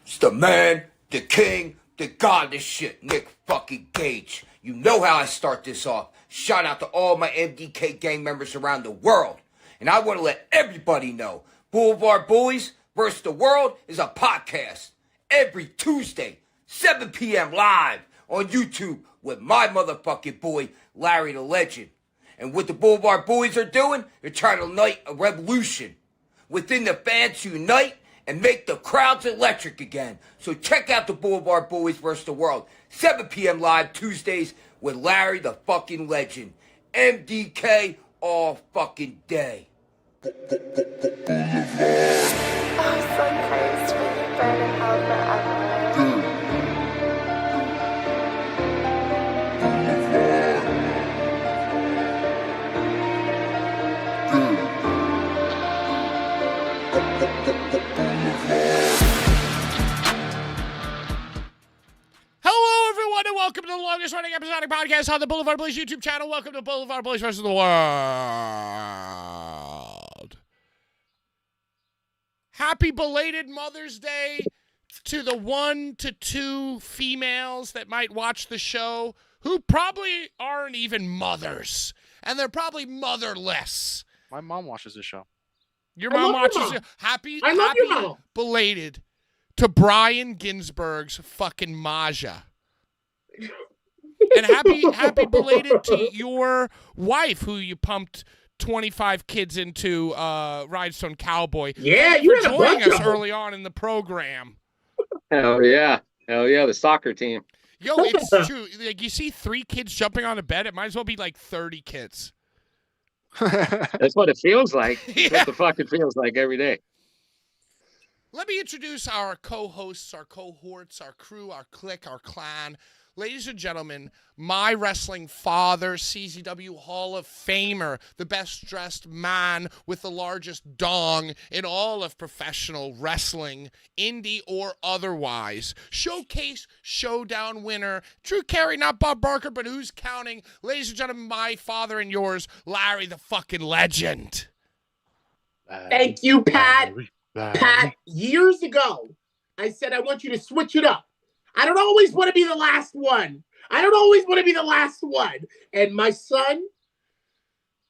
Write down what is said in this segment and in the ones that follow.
It's the man, the king, the god of this shit, Nick fucking Gage. You know how I start this off. Shout out to all my MDK gang members around the world. And I want to let everybody know, Blvd Bullies vs. the World is a podcast. Every Tuesday, 7 p.m. live on YouTube with my motherfucking boy, Larry the Legend. And what the Blvd Bullies are doing, they're trying to ignite a revolution. Within the fans to unite and make the crowds electric again. So check out the Blvd Bullies vs. the World. 7 p.m. live Tuesdays with Larry the fucking Legend. MDK all fucking day. I'm so close to being burn in hell forever. Hello, everyone, and welcome to the longest-running episodic podcast on the Blvd Bullies YouTube channel. Welcome to Blvd Bullies vs. the World. Happy belated Mother's Day to the 1 to 2 females that might watch the show who probably aren't even mothers, and they're probably motherless. My mom watches this show. Your mom watches it. Happy belated to Brian Ginsburg's fucking Maja. And happy belated to your wife who you pumped 25 kids into Rhinestone Cowboy. Yeah, you were joining us early on in the program. Hell yeah, the soccer team. Yo, it's true. Like, you see 3 kids jumping on a bed, it might as well be like 30 kids. That's what it feels like. That's what the fuck it feels like every day. Let me introduce our co-hosts, our cohorts, our crew, our clique, our clan. Ladies and gentlemen, my wrestling father, CZW Hall of Famer, the best-dressed man with the largest dong in all of professional wrestling, indie or otherwise. Showcase Showdown winner, Drew Carey, not Bob Barker, but who's counting? Ladies and gentlemen, my father and yours, Larry the fucking Legend. Thank you, Pat. Pat, years ago, I said I want you to switch it up. I don't always want to be the last one. And my son,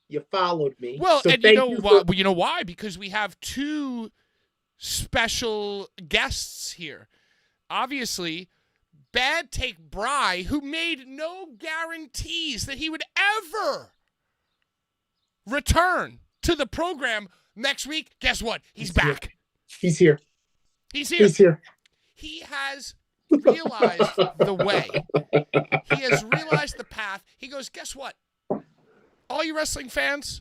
you followed me. Well, so and you know why? Because we have 2 special guests here. Obviously, Bad Take Bry, who made no guarantees that he would ever return to the program next week. Guess what? He's back. He's here. He's here. He has realized the way. He has realized the path. He goes, guess what? All you wrestling fans,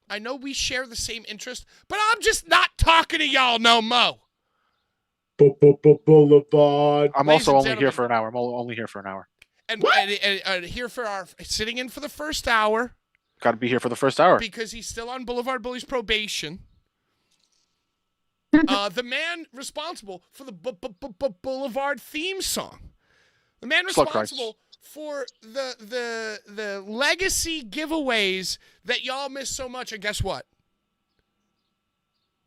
I know we share the same interest, but I'm just not talking to y'all no mo. Boulevard. I'm also only here for an hour. I'm only here for an hour. And here for our sitting in for the first hour. Got to be here for the first hour. Because he's still on Blvd Bullies probation. The man responsible for the Boulevard theme song. The man responsible for the legacy giveaways that y'all miss so much. And guess what?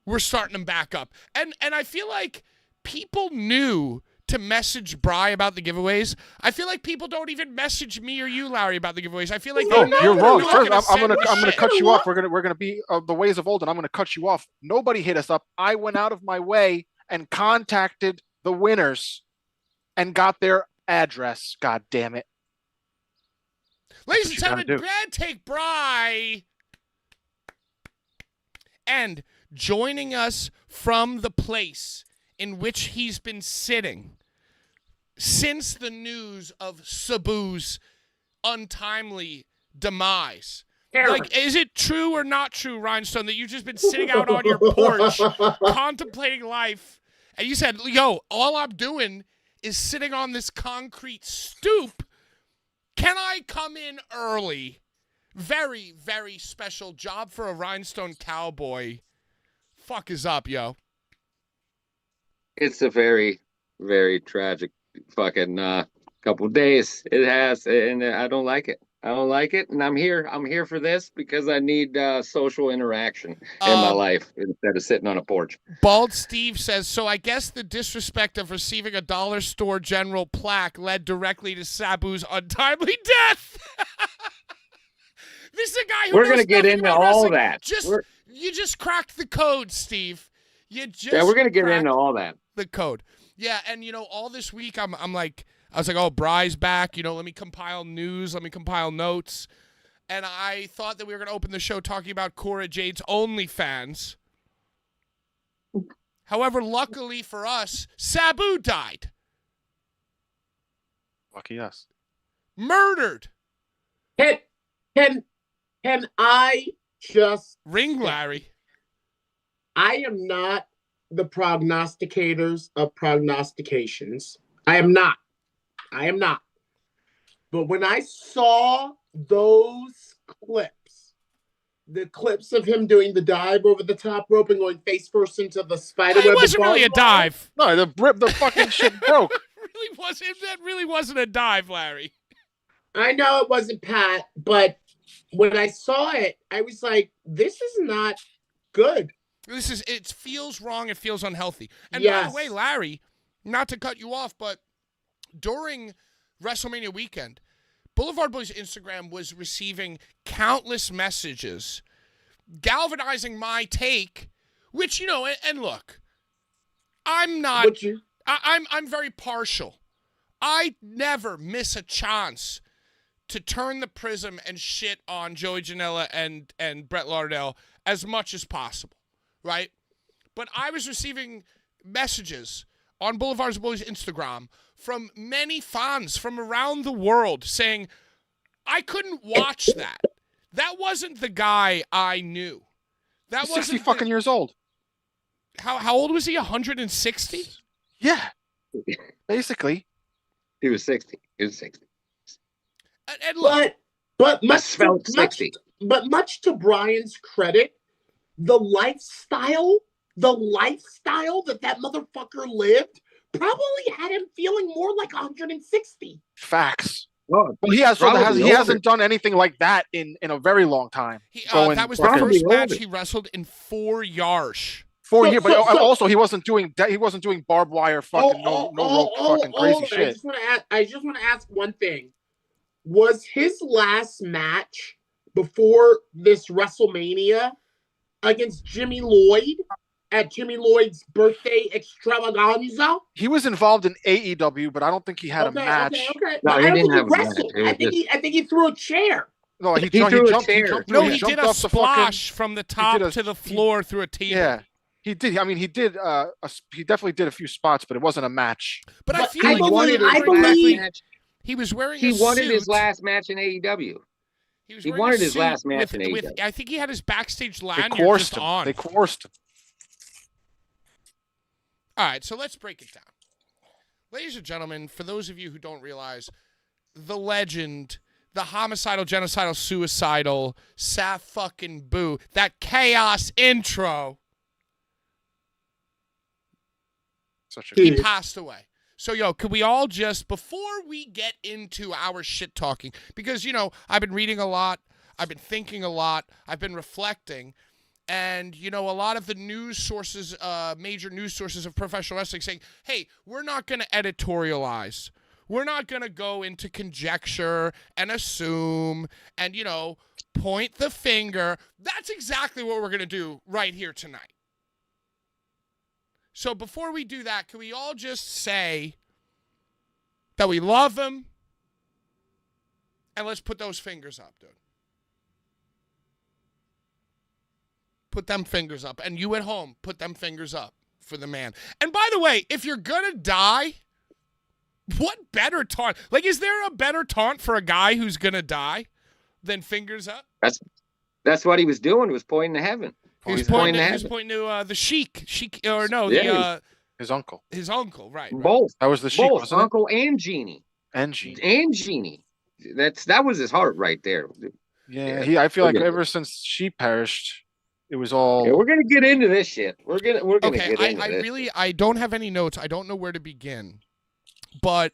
We're starting them back up. And I feel like people knew to message Bry about the giveaways. I feel like people don't even message me or you, Larry, about the giveaways. I feel like you're wrong. First, I'm gonna cut you off. We're gonna be the ways of old, and I'm gonna cut you off. Nobody hit us up. I went out of my way and contacted the winners and got their address. God damn it! Ladies and gentlemen, Bad Take Bry, and joining us from the place in which he's been sitting since the news of Sabu's untimely demise. Like, is it true or not true, Rhinestone, that you've just been sitting out on your porch contemplating life, and you said, yo, all I'm doing is sitting on this concrete stoop. Can I come in early? Very, very special job for a Rhinestone cowboy. Fuck is up, yo. It's a very, very tragic fucking couple of days. It has, and I don't like it. I don't like it, and I'm here. I'm here for this because I need social interaction in my life instead of sitting on a porch. Bald Steve says, so I guess the disrespect of receiving a Dollar Store General plaque led directly to Sabu's untimely death. This is a guy who We're knows gonna get nothing into about all wrestling. that. You just cracked the code, Steve. You just Yeah, we're gonna get cracked into all that. the code. Yeah, and all this week I was like, oh, Bry's back. Let me compile news. Let me compile notes. And I thought that we were going to open the show talking about Cora Jade's OnlyFans. However, luckily for us, Sabu died. Lucky us. Murdered. Can I just Ring Larry. I am not the prognosticators of prognostications. I am not. But when I saw those clips, the clips of him doing the dive over the top rope and going face first into the spider web. It wasn't really a dive. No, the fucking shit broke. That really wasn't a dive, Larry. I know it wasn't Pat, but when I saw it, I was like, this is not good. It feels wrong. It feels unhealthy. And yes. By the way, Larry, not to cut you off, but during WrestleMania weekend, Blvd Bullies Instagram was receiving countless messages galvanizing my take, which, and look, I'm not, I'm very partial. I never miss a chance to turn the prism and shit on Joey Janela and Brett Lardell as much as possible, right? But I was receiving messages on Blvd Bullies Instagram from many fans from around the world saying, I couldn't watch that. That wasn't the guy I knew. That He's 60 fucking years old. How old was he? 160? Yeah. Basically. He was 60. And look, but much to Brian's credit, the lifestyle that motherfucker lived probably had him feeling more like 160. Facts. Well, he hasn't done anything like that in a very long time. That was the first match he wrestled in 4 years. 4 years, but also he wasn't doing barbed wire fucking no rope fucking crazy shit. I just want to ask one thing. Was his last match before this WrestleMania against Jimmy Lloyd at Jimmy Lloyd's birthday extravaganza? He was involved in AEW, but I don't think he had a match. Okay. No, he didn't have a match. I think he threw a chair. No, he threw a chair. He did a splash from the top to the floor through a table. Yeah. He did. I mean, he did. He definitely did a few spots, but it wasn't a match. But I feel like he was wearing. He wanted his last match in AEW. He wanted his last match in AEW. I think he had his backstage lanyard just him. On. They coerced him. All right, so let's break it down, ladies and gentlemen. For those of you who don't realize, the legend, the homicidal, genocidal, suicidal, fucking boo, that chaos intro. He passed away. So, could we all just, before we get into our shit talking, because, I've been reading a lot, I've been thinking a lot, I've been reflecting, and, a lot of the news sources, major news sources of professional wrestling saying, hey, we're not going to editorialize. We're not going to go into conjecture and assume and, point the finger. That's exactly what we're going to do right here tonight. So before we do that, can we all just say that we love him? And let's put those fingers up, dude. Put them fingers up. And you at home, put them fingers up for the man. And by the way, if you're going to die, what better taunt? Like, is there a better taunt for a guy who's going to die than fingers up? That's what he was doing. He was pointing to heaven. He was pointing to the sheik, or no, his uncle. His uncle, right? Both. That was the sheik, Both wasn't uncle and Genie. And Genie. And Genie. That was his heart right there. Yeah, I feel like ever since she perished, it was all. Yeah, we're gonna get into this shit. We're gonna okay, get into this. Really, I don't have any notes. I don't know where to begin, but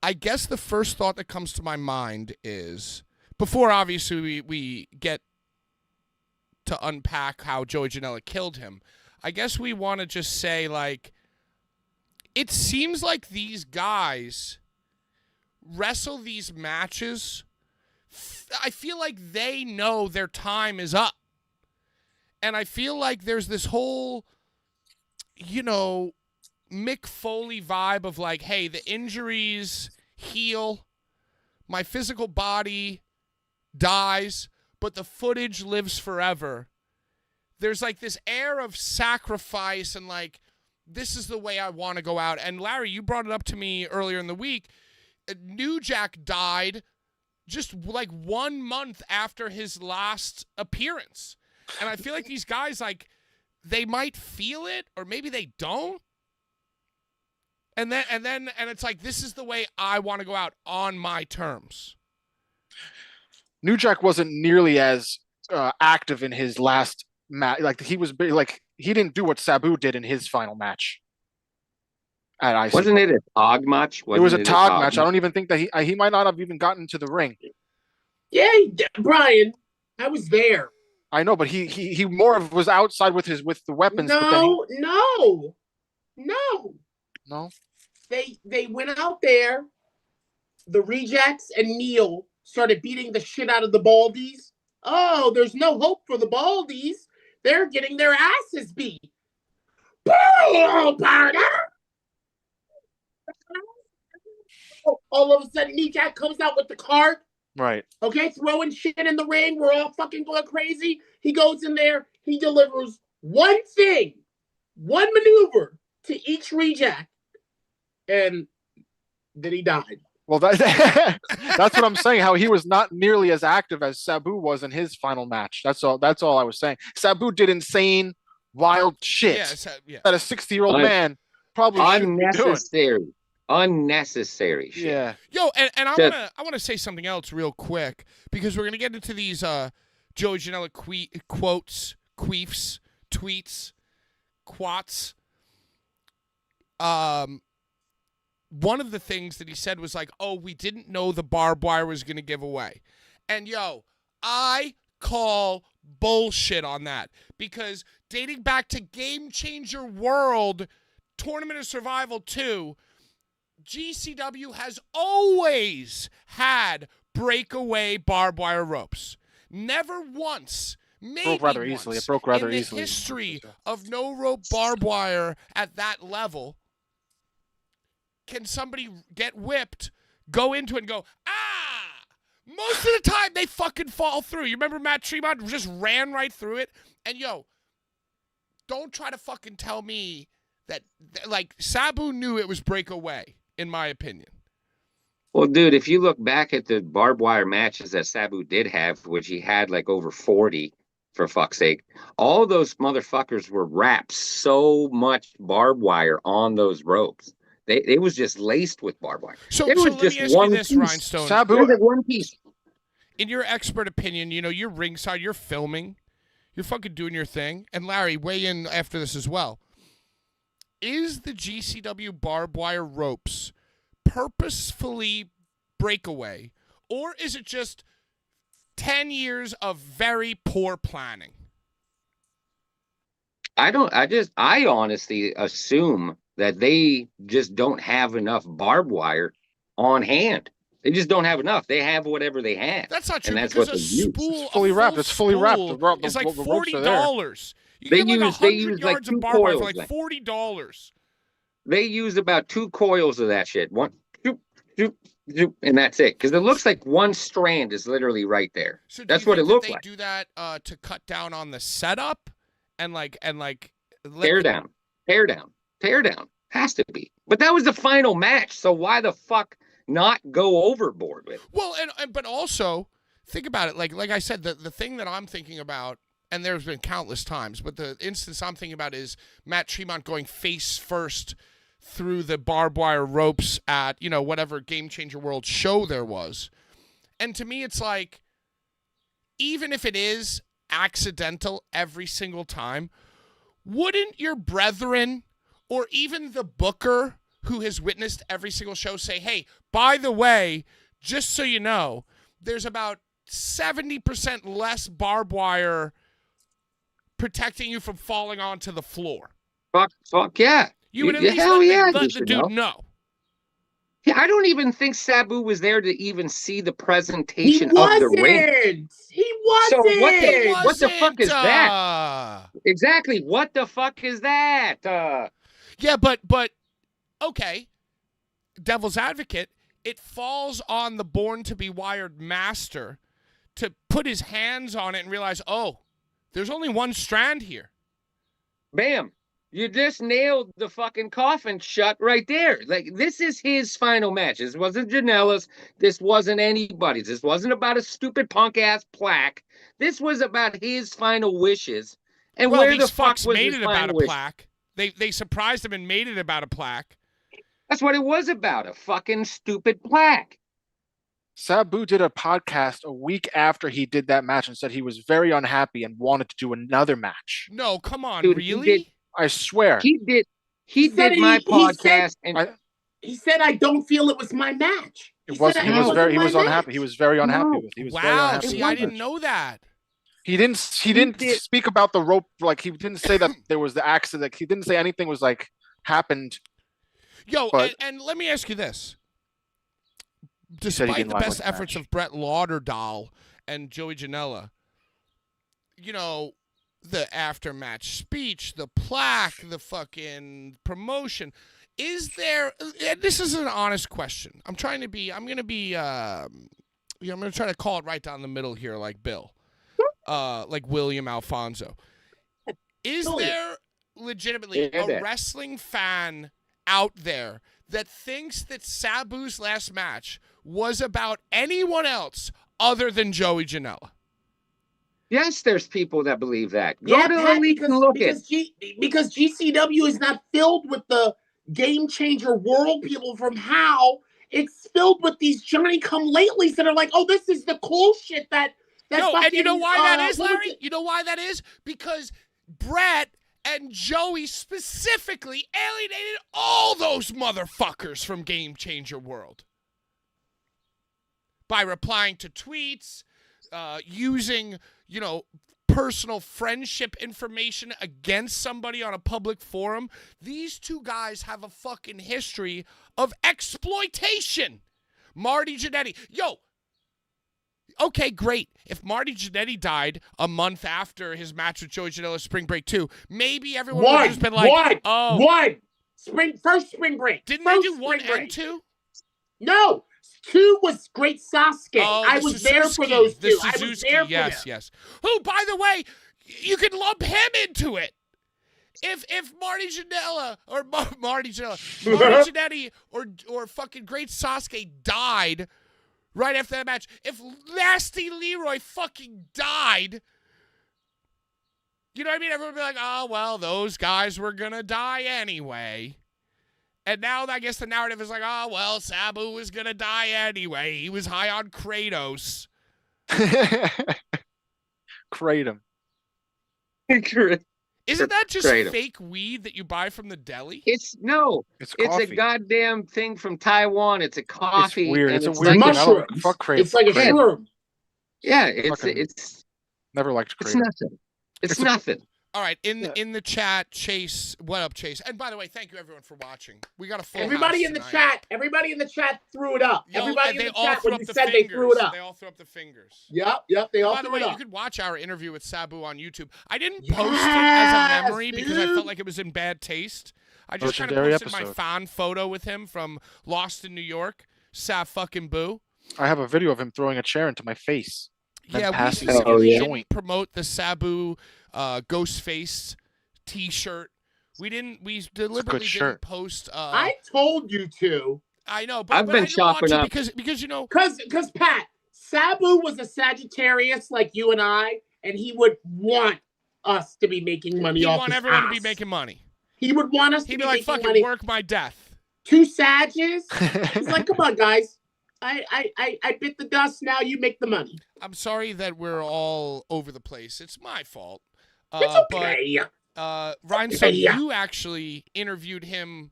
I guess the first thought that comes to my mind is, before obviously we get to unpack how Joey Janela killed him, I guess we want to just say, like, it seems like these guys wrestle these matches. I feel like they know their time is up. And I feel like there's this whole, Mick Foley vibe of like, hey, the injuries heal, my physical body dies, but the footage lives forever. There's like this air of sacrifice and like, this is the way I want to go out. And Larry, you brought it up to me earlier in the week. New Jack died just like 1 month after his last appearance. And I feel like these guys, like, they might feel it or maybe they don't. And it's like, this is the way I want to go out on my terms. New Jack wasn't nearly as active in his last match. Like he didn't do what Sabu did in his final match. Wasn't it a tag match? It was a tag match. I don't even think that he might not have even gotten to the ring. Yeah, Brian, I was there. I know, but he more of was outside with the weapons. No. They went out there. The Rejects and Neil started beating the shit out of the Baldies. Oh, there's no hope for the Baldies. They're getting their asses beat. All of a sudden, New Jack comes out with the cart. Right. Okay, throwing shit in the ring. We're all fucking going crazy. He goes in there. He delivers one thing, one maneuver to each Reject. And then he died. Well, that's what I'm saying. How he was not nearly as active as Sabu was in his final match. That's all I was saying. Sabu did insane, wild shit that a 60-year-old man probably shouldn't be doing. Unnecessary shit. Yeah. Yo, and I wanna say something else real quick because we're gonna get into these Joey Janela quotes, queefs, tweets, quats. One of the things that he said was like, oh, we didn't know the barbed wire was going to give away. And, I call bullshit on that because dating back to Game Changer World, Tournament of Survival 2, GCW has always had breakaway barbed wire ropes. Never once, maybe once, easily. It broke rather in the easily. history of no rope barbed wire at that level, can somebody get whipped, go into it and go, ah! Most of the time, they fucking fall through. You remember Matt Tremont just ran right through it? And, don't try to fucking tell me that, like, Sabu knew it was breakaway, in my opinion. Well, dude, if you look back at the barbed wire matches that Sabu did have, which he had, like, over 40, for fuck's sake, all those motherfuckers were wrapped so much barbed wire on those ropes. It was just laced with barbed wire. So let me ask you this, Rhinestone. Sabu, one piece. In your expert opinion, you're ringside, you're filming, you're fucking doing your thing. And Larry, weigh in after this as well. Is the GCW barbed wire ropes purposefully breakaway, or is it just 10 years of very poor planning? I honestly assume that they just don't have enough barbed wire on hand. They just don't have enough. They have whatever they have. That's not true. And that's because what a spool, it's fully wrapped. It's fully wrapped. It's like $40. You they get use, like 100 yards like of barbed wire for coils, like $40. They use about 2 coils of that shit. One, shoop, shoop, shoop, and that's it. Because it looks like one strand is literally right there. So that's what it looked like. They do that to cut down on the setup and tear down. Has to be. But that was the final match, so why the fuck not go overboard with it? Well, but also think about it. Like I said, the thing that I'm thinking about, and there's been countless times, but the instance I'm thinking about is Matt Tremont going face first through the barbed wire ropes at, whatever Game Changer World show there was. And to me, it's like, even if it is accidental every single time, wouldn't your brethren or even the booker who has witnessed every single show say, hey, by the way, just so you know, there's about 70% less barbed wire protecting you from falling onto the floor? Fuck yeah. You would at least hell let yeah, the dude know. Yeah, I don't even think Sabu was there to even see the He presentation of the ring. wasn't. He wasn't. So what the fuck is that? Exactly. What the fuck is that? Yeah, but okay. Devil's advocate, it falls on the born to be wired master to put his hands on it and realize, oh, there's only one strand here. Bam. You just nailed the fucking coffin shut right there. Like, this is his final match. This wasn't Janela's. This wasn't anybody's. This wasn't about a stupid punk-ass plaque. This was about his final wishes. And well, where these the fuck fucks was made his it about a final wish? plaque. They surprised him and made it about a plaque. That's what it was about, a fucking stupid plaque. Sabu did a podcast a week after he did that match and said he was very unhappy and wanted to do another match. No, come on, Dude, really? I swear. He did said my he podcast said- He said, "I don't feel it was my match." He was unhappy. He was very unhappy No. with it. He was very Wow, unhappy. see, I didn't know that. He didn't speak about the rope, like he didn't say that there was the accident. He didn't say anything was like happened. Yo, but and let me ask you this. he said he Despite didn't the like best the efforts match. of Brett Lauderdale and Joey Janela, the after-match speech, the plaque, the fucking promotion, is there, and this is an honest question. I'm going to try to call it right down the middle here like Bill, like William Alfonso. Is there legitimately a wrestling fan out there that thinks that Sabu's last match was about anyone else other than Joey Janela? Yes, there's people that believe that. Go to Pat, Elite and look at. because GCW is not filled with the Game Changer World people from How. It's filled with these Johnny Come Latelys that are like, oh, this is the cool shit that No, fucking, and you know why that is, what was Larry? it? You know why that is? Because Brett and Joey specifically alienated all those motherfuckers from Game Changer World by replying to tweets, using, personal friendship information against somebody on a public forum. These two guys have a fucking history of exploitation. Marty Jannetty. Yo, okay, great. If Marty Jannetty died a month after his match with Joey Janela Spring Break 2, maybe everyone would have just been like, First spring break. Didn't they do 1 and 2? No. 2 was Great Sasuke. Oh, I was there for those two. I was there for them. Yes. Who, by the way, you could lump him into it. If Marty Jannetty or Marty Jannetty or fucking Great Sasuke died right after that match, if Nasty Leroy fucking died, you know what I mean? Everyone would be like, oh, well, those guys were going to die anyway. And now I guess the narrative is like, oh, well, Sabu was going to die anyway. He was high on Kratos. Kratom. Isn't that just Kratom. fake weed that you buy from the deli? It's coffee. a goddamn thing from Taiwan. It's a coffee. It's weird. and It's a it's weird like thing. I don't- fuck Kratom. It's like a Kratom. shroom. Yeah, Fucking- it's Never liked it's Kratom. nothing. It's nothing. All right, in the chat, Chase, what up, Chase? And by the way, thank you everyone for watching. We got a full Everybody house in the tonight. chat threw it up. Yo, Everybody and in they the all chat threw when up you the said fingers. they threw it up. They all threw up the fingers. Yep, they all By the threw way, it you up. could watch our interview with Sabu on YouTube. I didn't post it as a memory because I felt like it was in bad taste. I just kind of Legendary posted my episode. fan photo with him from Lost in New York. Sab fucking Boo. I have a video of him throwing a chair into my face. Then Yeah, we passing specifically it. didn't promote the Sabu Ghostface T-shirt. We deliberately didn't shirt. post. I told you to. I know, but I've but been I didn't want chopping to up. because Because Pat, Sabu was a Sagittarius like you and I, and he would want us to be making money He'd off want his everyone to ass. be making money. He would want us He'd to be be like, making fucking money. work my death. 2 Sages. He's like, come on, guys. I bit the dust. Now you make the money. I'm sorry that we're all over the place. It's my fault. It's okay. But Rhinestone, you actually interviewed him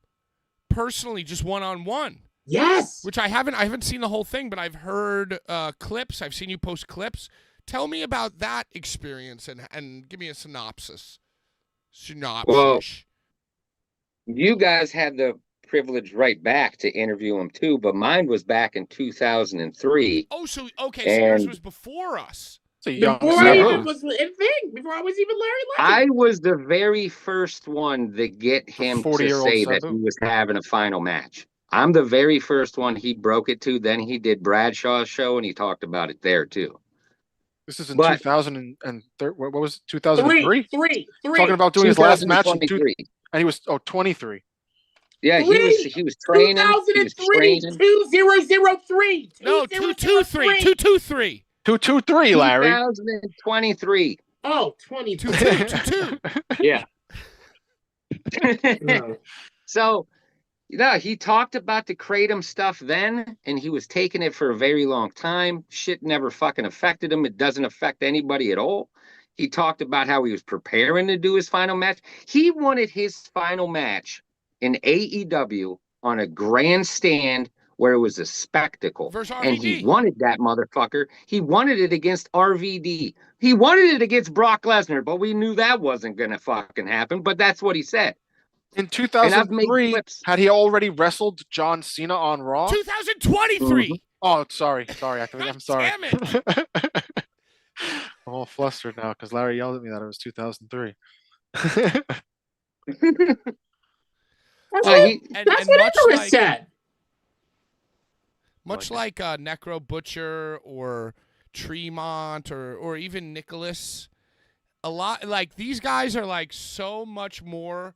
personally, just one-on-one. Yes. Which I haven't seen the whole thing, but I've heard clips. I've seen you post clips. Tell me about that experience and give me a synopsis. Well, you guys had the privilege right back to interview him too, but mine was back in 2003. Oh, so yours was before us. Before I was even Larry Legend. I was the very first one to get him to say that he was having a final match. I'm the very first one he broke it to. Then he did Bradshaw's show and he talked about it there too. This is in 2003. What was it? 2003? Three. Talking about doing his last match in 23. And he was 23. Yeah, he was training. 2003. 2003. No, 223. 223. 223, Larry. 2023. Oh, 22. Yeah. So, he talked about the Kratom stuff then, and he was taking it for a very long time. Shit never fucking affected him. It doesn't affect anybody at all. He talked about how he was preparing to do his final match. He wanted his final match in AEW on a grandstand where it was a spectacle. And he wanted that motherfucker. He wanted it against RVD. He wanted it against Brock Lesnar, but we knew that wasn't going to fucking happen. But that's what he said. In 2003, had he already wrestled John Cena on Raw? 2023. Mm-hmm. Oh, sorry. I'm sorry. Damn it. I'm all flustered now because Larry yelled at me that it was 2003. That's what Icarus said. Much like Necro Butcher or Tremont or even Nicholas, a lot like these guys are like so much more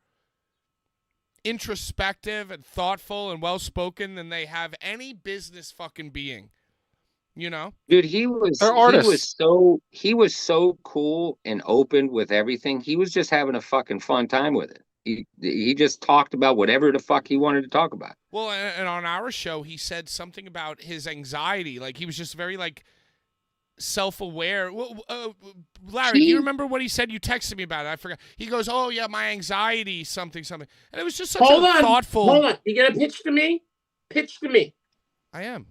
introspective and thoughtful and well-spoken than they have any business fucking being. You know? Dude, he was so cool and open with everything. He was just having a fucking fun time with it. He just talked about whatever the fuck he wanted to talk about. Well, and on our show, he said something about his anxiety. Like, he was just very, like, self-aware. Larry, do you remember what he said? You texted me about it. I forgot. He goes, oh, yeah, my anxiety, something. And it was just such thoughtful. Hold on. You going to pitch to me? Pitch to me. I am.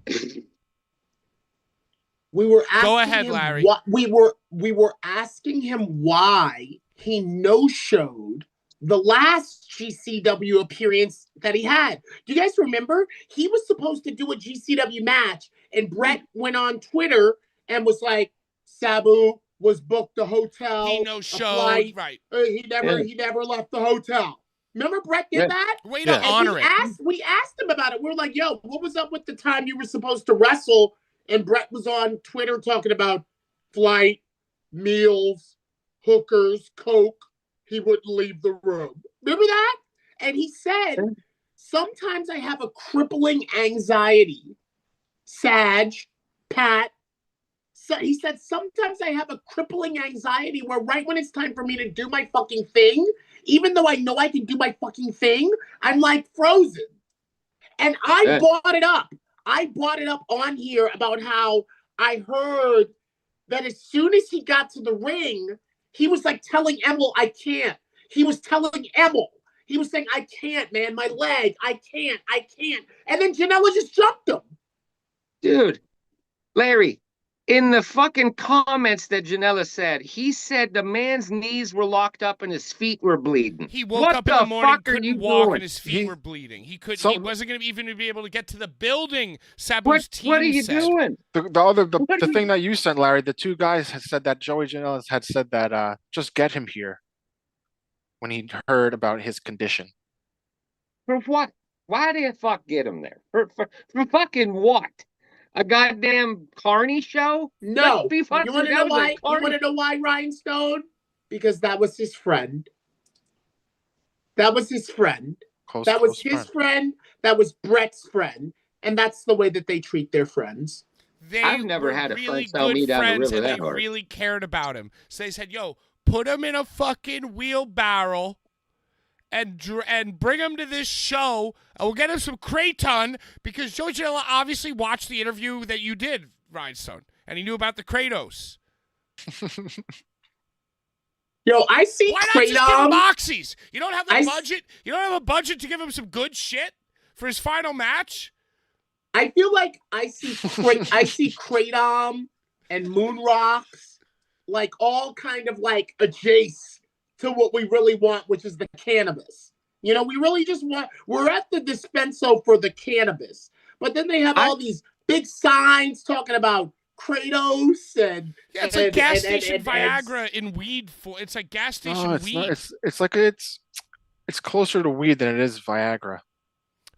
We were asking Go ahead, Larry. We were asking him why he no-showed the last GCW appearance that he had. Do you guys remember? He was supposed to do a GCW match, and Brett went on Twitter and was like, Sabu was booked the hotel. He no-showed, right. He never left the hotel. Remember Brett did that? Way to honor it. We asked him about it. We're like, yo, what was up with the time you were supposed to wrestle? And Brett was on Twitter talking about flight, meals, hookers, coke. He wouldn't leave the room. Remember that? And he said, sometimes I have a crippling anxiety. Sag, Pat. So he said, sometimes I have a crippling anxiety where right when it's time for me to do my fucking thing, even though I know I can do my fucking thing, I'm like frozen. And I brought it up. I brought it up on here about how I heard that as soon as he got to the ring, he was like telling Emil, I can't. He was telling Emil. He was saying, I can't, man. My leg. I can't. And then Janela just jumped him. Dude, Larry, in the fucking comments that Janela said, he said the man's knees were locked up and his feet were bleeding. He woke up in the morning, couldn't walk, and his feet were bleeding. He wasn't going to even be able to get to the building. Sabu's team What are you doing? The thing that you sent, Larry, the two guys had said that Joey Janela had said that just get him here when he heard about his condition. For what? Why the fuck get him there? For fucking what? A goddamn Carney show? No. You want to know why? You want to know why, Rhinestone? Because that was his friend. That was his friend. That was his friend. That was Brett's friend. And that's the way that they treat their friends. I've never were had a really friend tell good me down the friends river and that they hard. really cared about him. So they said, yo, put him in a fucking wheelbarrow and bring him to this show, and we'll get him some Kraton, because Joe Janela obviously watched the interview that you did, Rhinestone, and he knew about the Kratos. Yo, I see Why not just give him Kratom. oxys? You don't have the budget? You don't have a budget to give him some good shit for his final match? I feel like I see Kratom and Moon Rocks, like all kind of like adjacent to what we really want, which is the cannabis. You know, we really just we're at the dispenso for the cannabis. But then they have all these big signs talking about Kratos and it's like gas station Viagra in weed form. It's like gas station it's weed. not. It's like it's closer to weed than it is Viagra.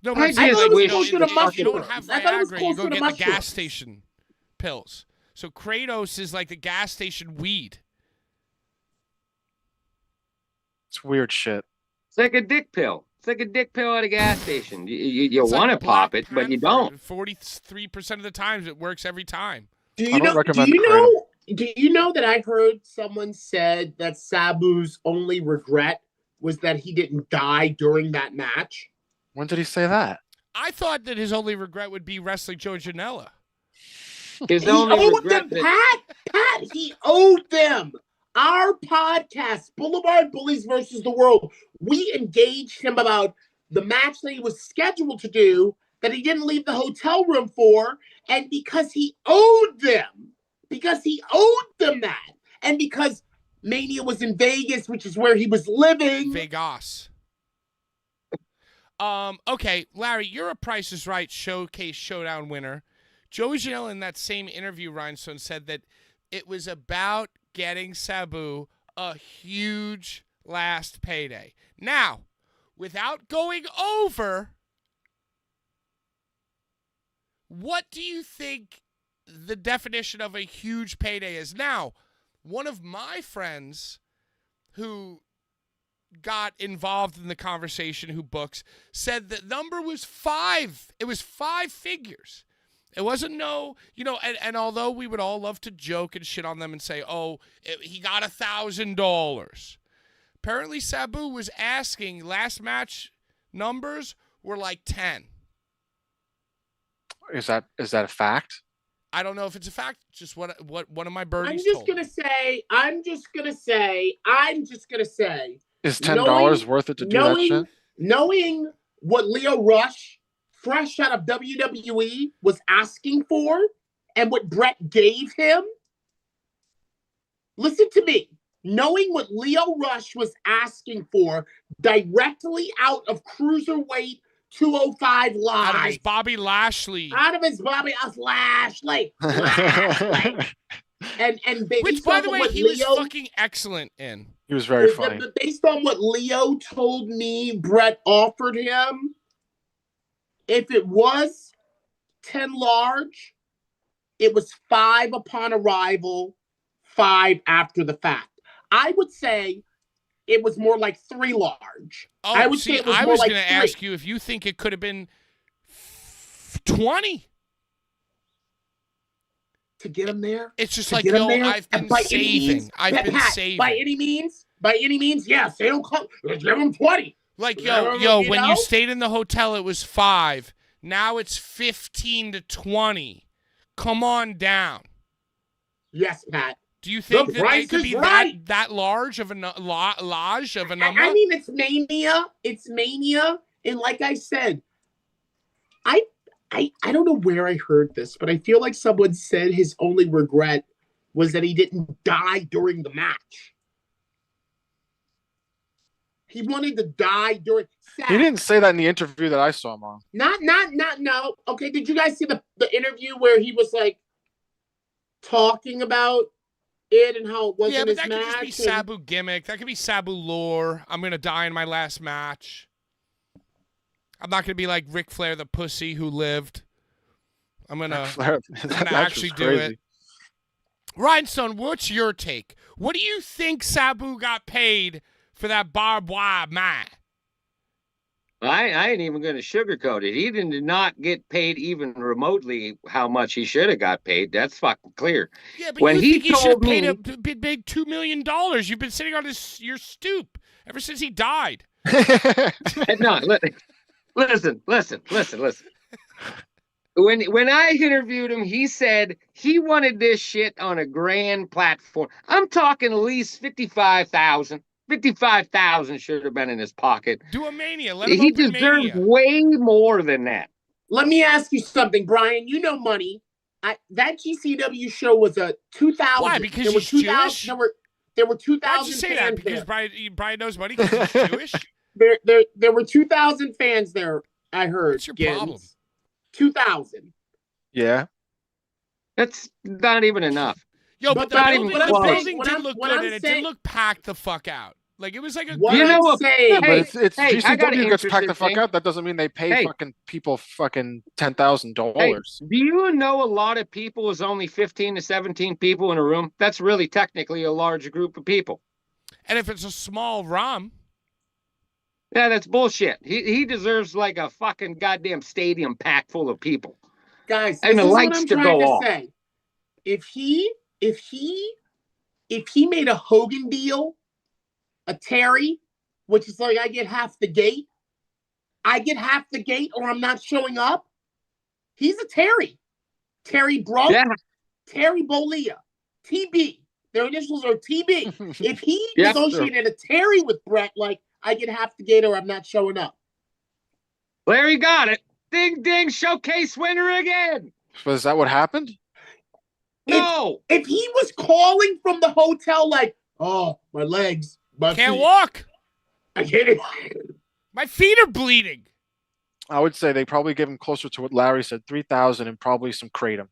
No, I but thought it was you closer to if you don't mushrooms. have I thought it was Viagra, you go closer to get the gas mushrooms. station pills. So Kratos is like the gas station weed. It's weird shit. It's like a dick pill. It's like a dick pill at a gas station. You It's want to like pop Black it, but you Panther. don't. 43% of the times it works every time. Do I you don't know? recommend Do you know that I heard someone said that Sabu's only regret was that he didn't die during that match? When did he say that? I thought that his only regret would be wrestling Joe Janela. His He only owed regret them, that Pat. He owed them. Our podcast, Blvd Bullies versus the World, we engaged him about the match that he was scheduled to do that he didn't leave the hotel room for, and because he owed them that, and because Mania was in Vegas, which is where he was living. Vegas. Okay, Larry, you're a Price is Right Showcase Showdown winner. Joe Janela in that same interview, Rhinestone, said that it was about getting Sabu a huge last payday. Now, without going over, what do you think the definition of a huge payday is? Now, one of my friends who got involved in the conversation, who books, said the number was 5. It was 5 figures. It wasn't and although we would all love to joke and shit on them and say, he got $1,000. Apparently Sabu was asking, last match numbers were like 10. Is that a fact? I don't know if it's a fact. Just what one of my birdies I'm just gonna say. Is $10 worth it to do that shit? Knowing what Leo Rush, fresh out of WWE, was asking for, and what Brett gave him. Listen to me. Knowing what Leo Rush was asking for directly out of Cruiserweight 205 Live. Out of his Bobby Lashley. Lashley. And which, by the way, he was fucking excellent in. He was very funny. Based on what Leo told me Brett offered him, if it was 10 large, it was 5 upon arrival, 5 after the fact. I would say it was more like 3 large. Oh, I would say it was I more was like going to 3. ask you if you think it could have been 20. To get him there? It's just like, I've been saving. I've been saving. By any means, yes, they don't come. Give him 20. Like, when you stayed in the hotel, it was 5. Now it's 15 to 20. Come on down. Yes, Pat. Do you think that it could be right. that large of a large of a number? I mean, it's Mania. It's Mania. And like I said, I don't know where I heard this, but I feel like someone said his only regret was that he didn't die during the match. He wanted to die during. He didn't say that in the interview that I saw him on. No. Okay, did you guys see the interview where he was like talking about it and how it wasn't his match? Yeah, but that could just be Sabu gimmick. That could be Sabu lore. I'm gonna die in my last match. I'm not gonna be like Ric Flair, the pussy who lived. I'm gonna actually do it. Rhinestone, what's your take? What do you think Sabu got paid for that barbed wire match? I ain't even going to sugarcoat it. He did not get paid even remotely how much he should have got paid. That's fucking clear. Yeah, but When you he think he should have told paid me- a big $2 million. You've been sitting on your stoop ever since he died. No, listen. When I interviewed him, he said he wanted this shit on a grand platform. I'm talking at least 55,000. 55,000 should have been in his pocket. Do a Mania. Let him He open deserves Mania. way more than that. Let me ask you something, Brian. You know money. That GCW show was a 2,000. Why? Because there were he's 2,000. Jewish? There were 2,000 Why'd you say that? fans Because there. Brian knows money because he's Jewish? There were 2,000 fans there. I heard. What's your Gibbs. problem? 2,000. Yeah. That's not even enough. Yo, But but not the even building, close. the building What did I'm- look what good, I'm and it saying- did look packed the fuck out. Like, it was like a What You good- know I'm what? saying, Yeah, but it's hey, I got an GCW gets packed the interesting fuck thing. out. That doesn't mean they pay Hey. fucking people fucking $10,000. Do you know a lot of people is only 15 to 17 people in a room? That's really technically a large group of people. And if it's a small ROM, Yeah, that's bullshit. He deserves like a fucking goddamn stadium packed full of people. guys, And this the is what lights I'm to trying go to off. say. If he made a Hogan deal, a Terry, which is like I get half the gate, or I'm not showing up. He's a Terry. Terry Bro, Yeah. Terry Bollea, TB. Their initials are TB. If he Yeah, negotiated a Terry with Brett, like I get half the gate or I'm not showing up. Larry got it. Ding ding, showcase winner again. So is that what happened? No. If he was calling from the hotel like, oh, my legs, my can't feet, walk. I get it. My feet are bleeding. I would say they probably give him closer to what Larry said, 3,000 and probably some kratom.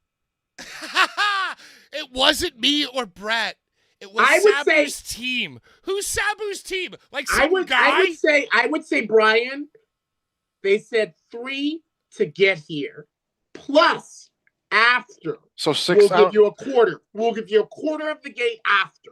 It wasn't me or Brett. It was I would Sabu's team. Who's Sabu's team? Like some I would guy? say, Brian, they said 3 to get here. Plus, after, So we'll 6,000. give you a quarter. We'll give you a quarter of the gate after.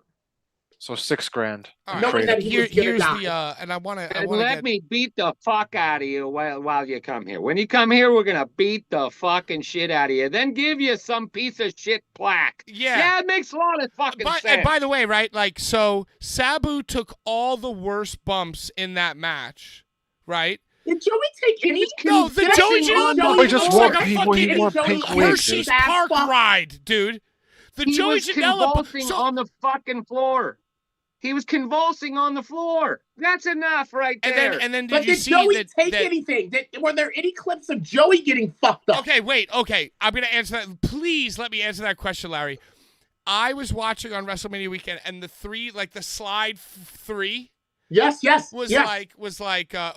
So $6,000. All in Knowing kratom. that he was gonna here's die. the and I want to And let me beat the fuck out of you while you come here. When you come here, we're gonna beat the fucking shit out of you. Then give you some piece of shit plaque. Yeah, it makes a lot of fucking sense. And by the way, right? Like, so Sabu took all the worst bumps in that match, right? Did Joey take any? No, the Did I Joey see Janela Joey He just looks wore, like a he fucking wore Joey pink Hershey's wigs. Hershey's dude. Park fuck. ride, dude. The He Joey was Janela. convulsing on the fucking floor. He was convulsing on the floor. That's enough right there. And then did But you did see Joey that? take that anything? Were there any clips of Joey getting fucked up? Okay, wait. Okay, I'm gonna answer that. Please let me answer that question, Larry. I was watching on WrestleMania weekend, and the slide 3 Yes. was yes. like,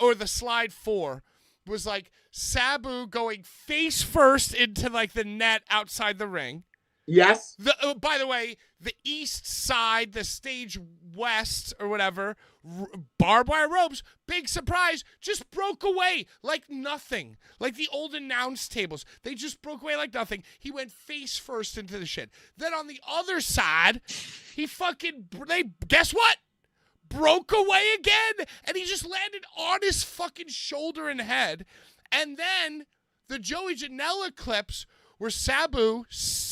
or the slide 4 was like Sabu going face first into like the net outside the ring. Yes. By the way, the east side, the stage west or whatever, barbed wire ropes, big surprise, just broke away like nothing. Like the old announce tables. They just broke away like nothing. He went face first into the shit. Then on the other side, guess what? Broke away again. And he just landed on his fucking shoulder and head. And then the Joey Janela clips where Sabu,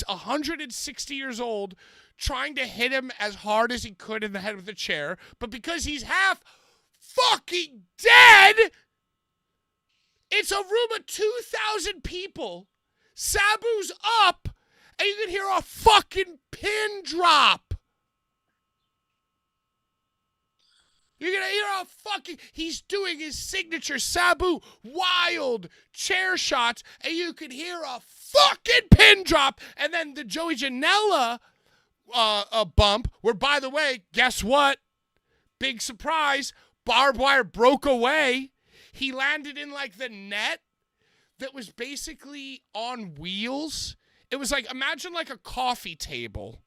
160 years old, trying to hit him as hard as he could in the head with the chair, but because he's half fucking dead, it's a room of 2,000 people. Sabu's up, and you can hear a fucking pin drop. You're gonna hear a fucking, he's doing his signature Sabu wild chair shots, and you can hear a fucking pin drop, and then the Joey Janela bump, where, by the way, guess what? Big surprise, barbed wire broke away. He landed in like the net that was basically on wheels. It was like, imagine like a coffee table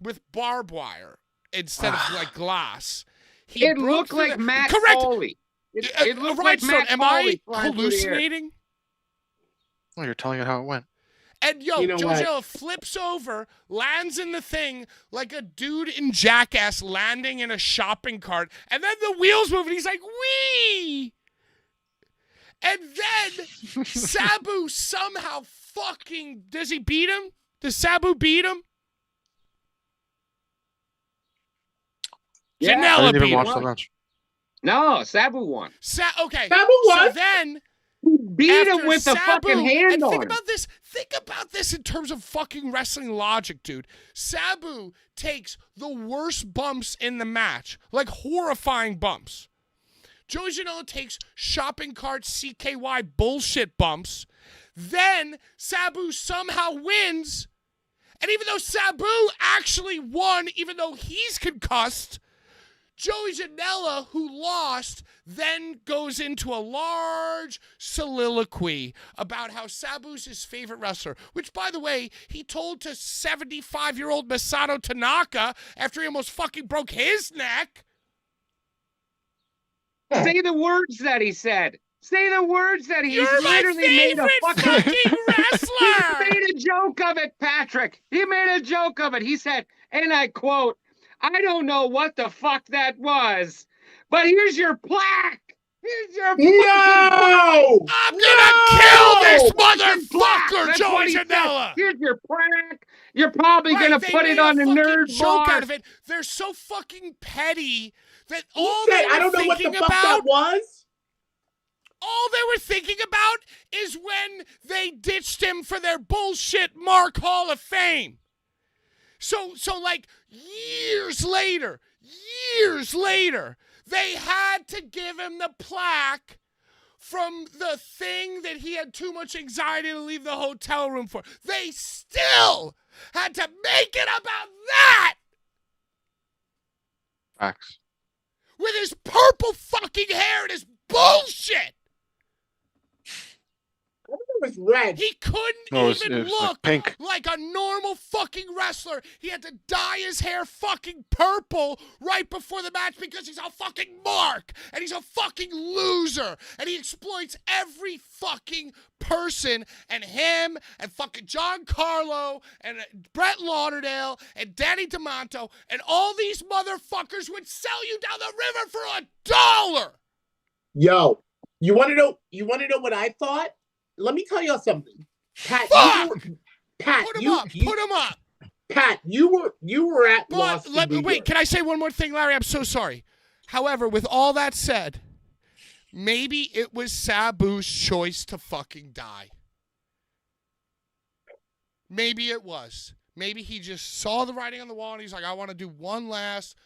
with barbed wire instead of like glass. It looked like Matt Foley. It looked like Matt Am Foley I flying through the air. hallucinating? Oh, you're telling it how it went. And yo, You know what? JoJo flips over, lands in the thing like a dude in Jackass landing in a shopping cart, and then the wheels move, and he's like, wee! And then Sabu somehow fucking, does he beat him? Does Sabu beat him? Yeah. I Janela didn't even beat watch him. the match. No, Sabu won. Okay. Sabu won. So then He beat him after with a Sabu, fucking hand and on think him. about this. Think about this in terms of fucking wrestling logic, dude. Sabu takes the worst bumps in the match, like horrifying bumps. Joey Janela takes shopping cart CKY bullshit bumps. Then Sabu somehow wins. And even though Sabu actually won, even though he's concussed, Joey Janela, who lost, then goes into a large soliloquy about how Sabu's his favorite wrestler, which, by the way, he told to 75-year-old Masato Tanaka after he almost fucking broke his neck. Say the words that he said. Say the words that he You're my literally made a favorite fucking fucking wrestler! He made a joke of it, Patrick. He made a joke of it. He said, and I quote, I don't know what the fuck that was, but here's your plaque. Here's your No! I'm gonna kill this fucking plaque. motherfucker, That's what Joey he said. Janela! Here's your plaque. You're probably Right, gonna they put made it on a the fucking nerd joke bar. out of it. They're so fucking petty that He all said, they were I don't know what the thinking fuck that about, was. all they were thinking about is when they ditched him for their bullshit Mark Hall of Fame. So like years later, they had to give him the plaque from the thing that he had too much anxiety to leave the hotel room for. They still had to make it about that Facts. with his purple fucking hair and his bullshit. I think it was red. He couldn't No, it even was like look pink. like a normal fucking wrestler. He had to dye his hair fucking purple right before the match because he's a fucking mark and he's a fucking loser and he exploits every fucking person and him and fucking John Carlo and Brett Lauderdale and Danny DeMonto and all these motherfuckers would sell you down the river for $1. Yo, you want to know? You want to know what I thought? Let me tell y'all something, Pat. Fuck! Pat, Put him up. Pat, you were at But Lost in New wait, York. can I say one more thing, Larry? I'm so sorry. However, with all that said, maybe it was Sabu's choice to fucking die. Maybe it was. Maybe he just saw the writing on the wall and he's like, I want to do one last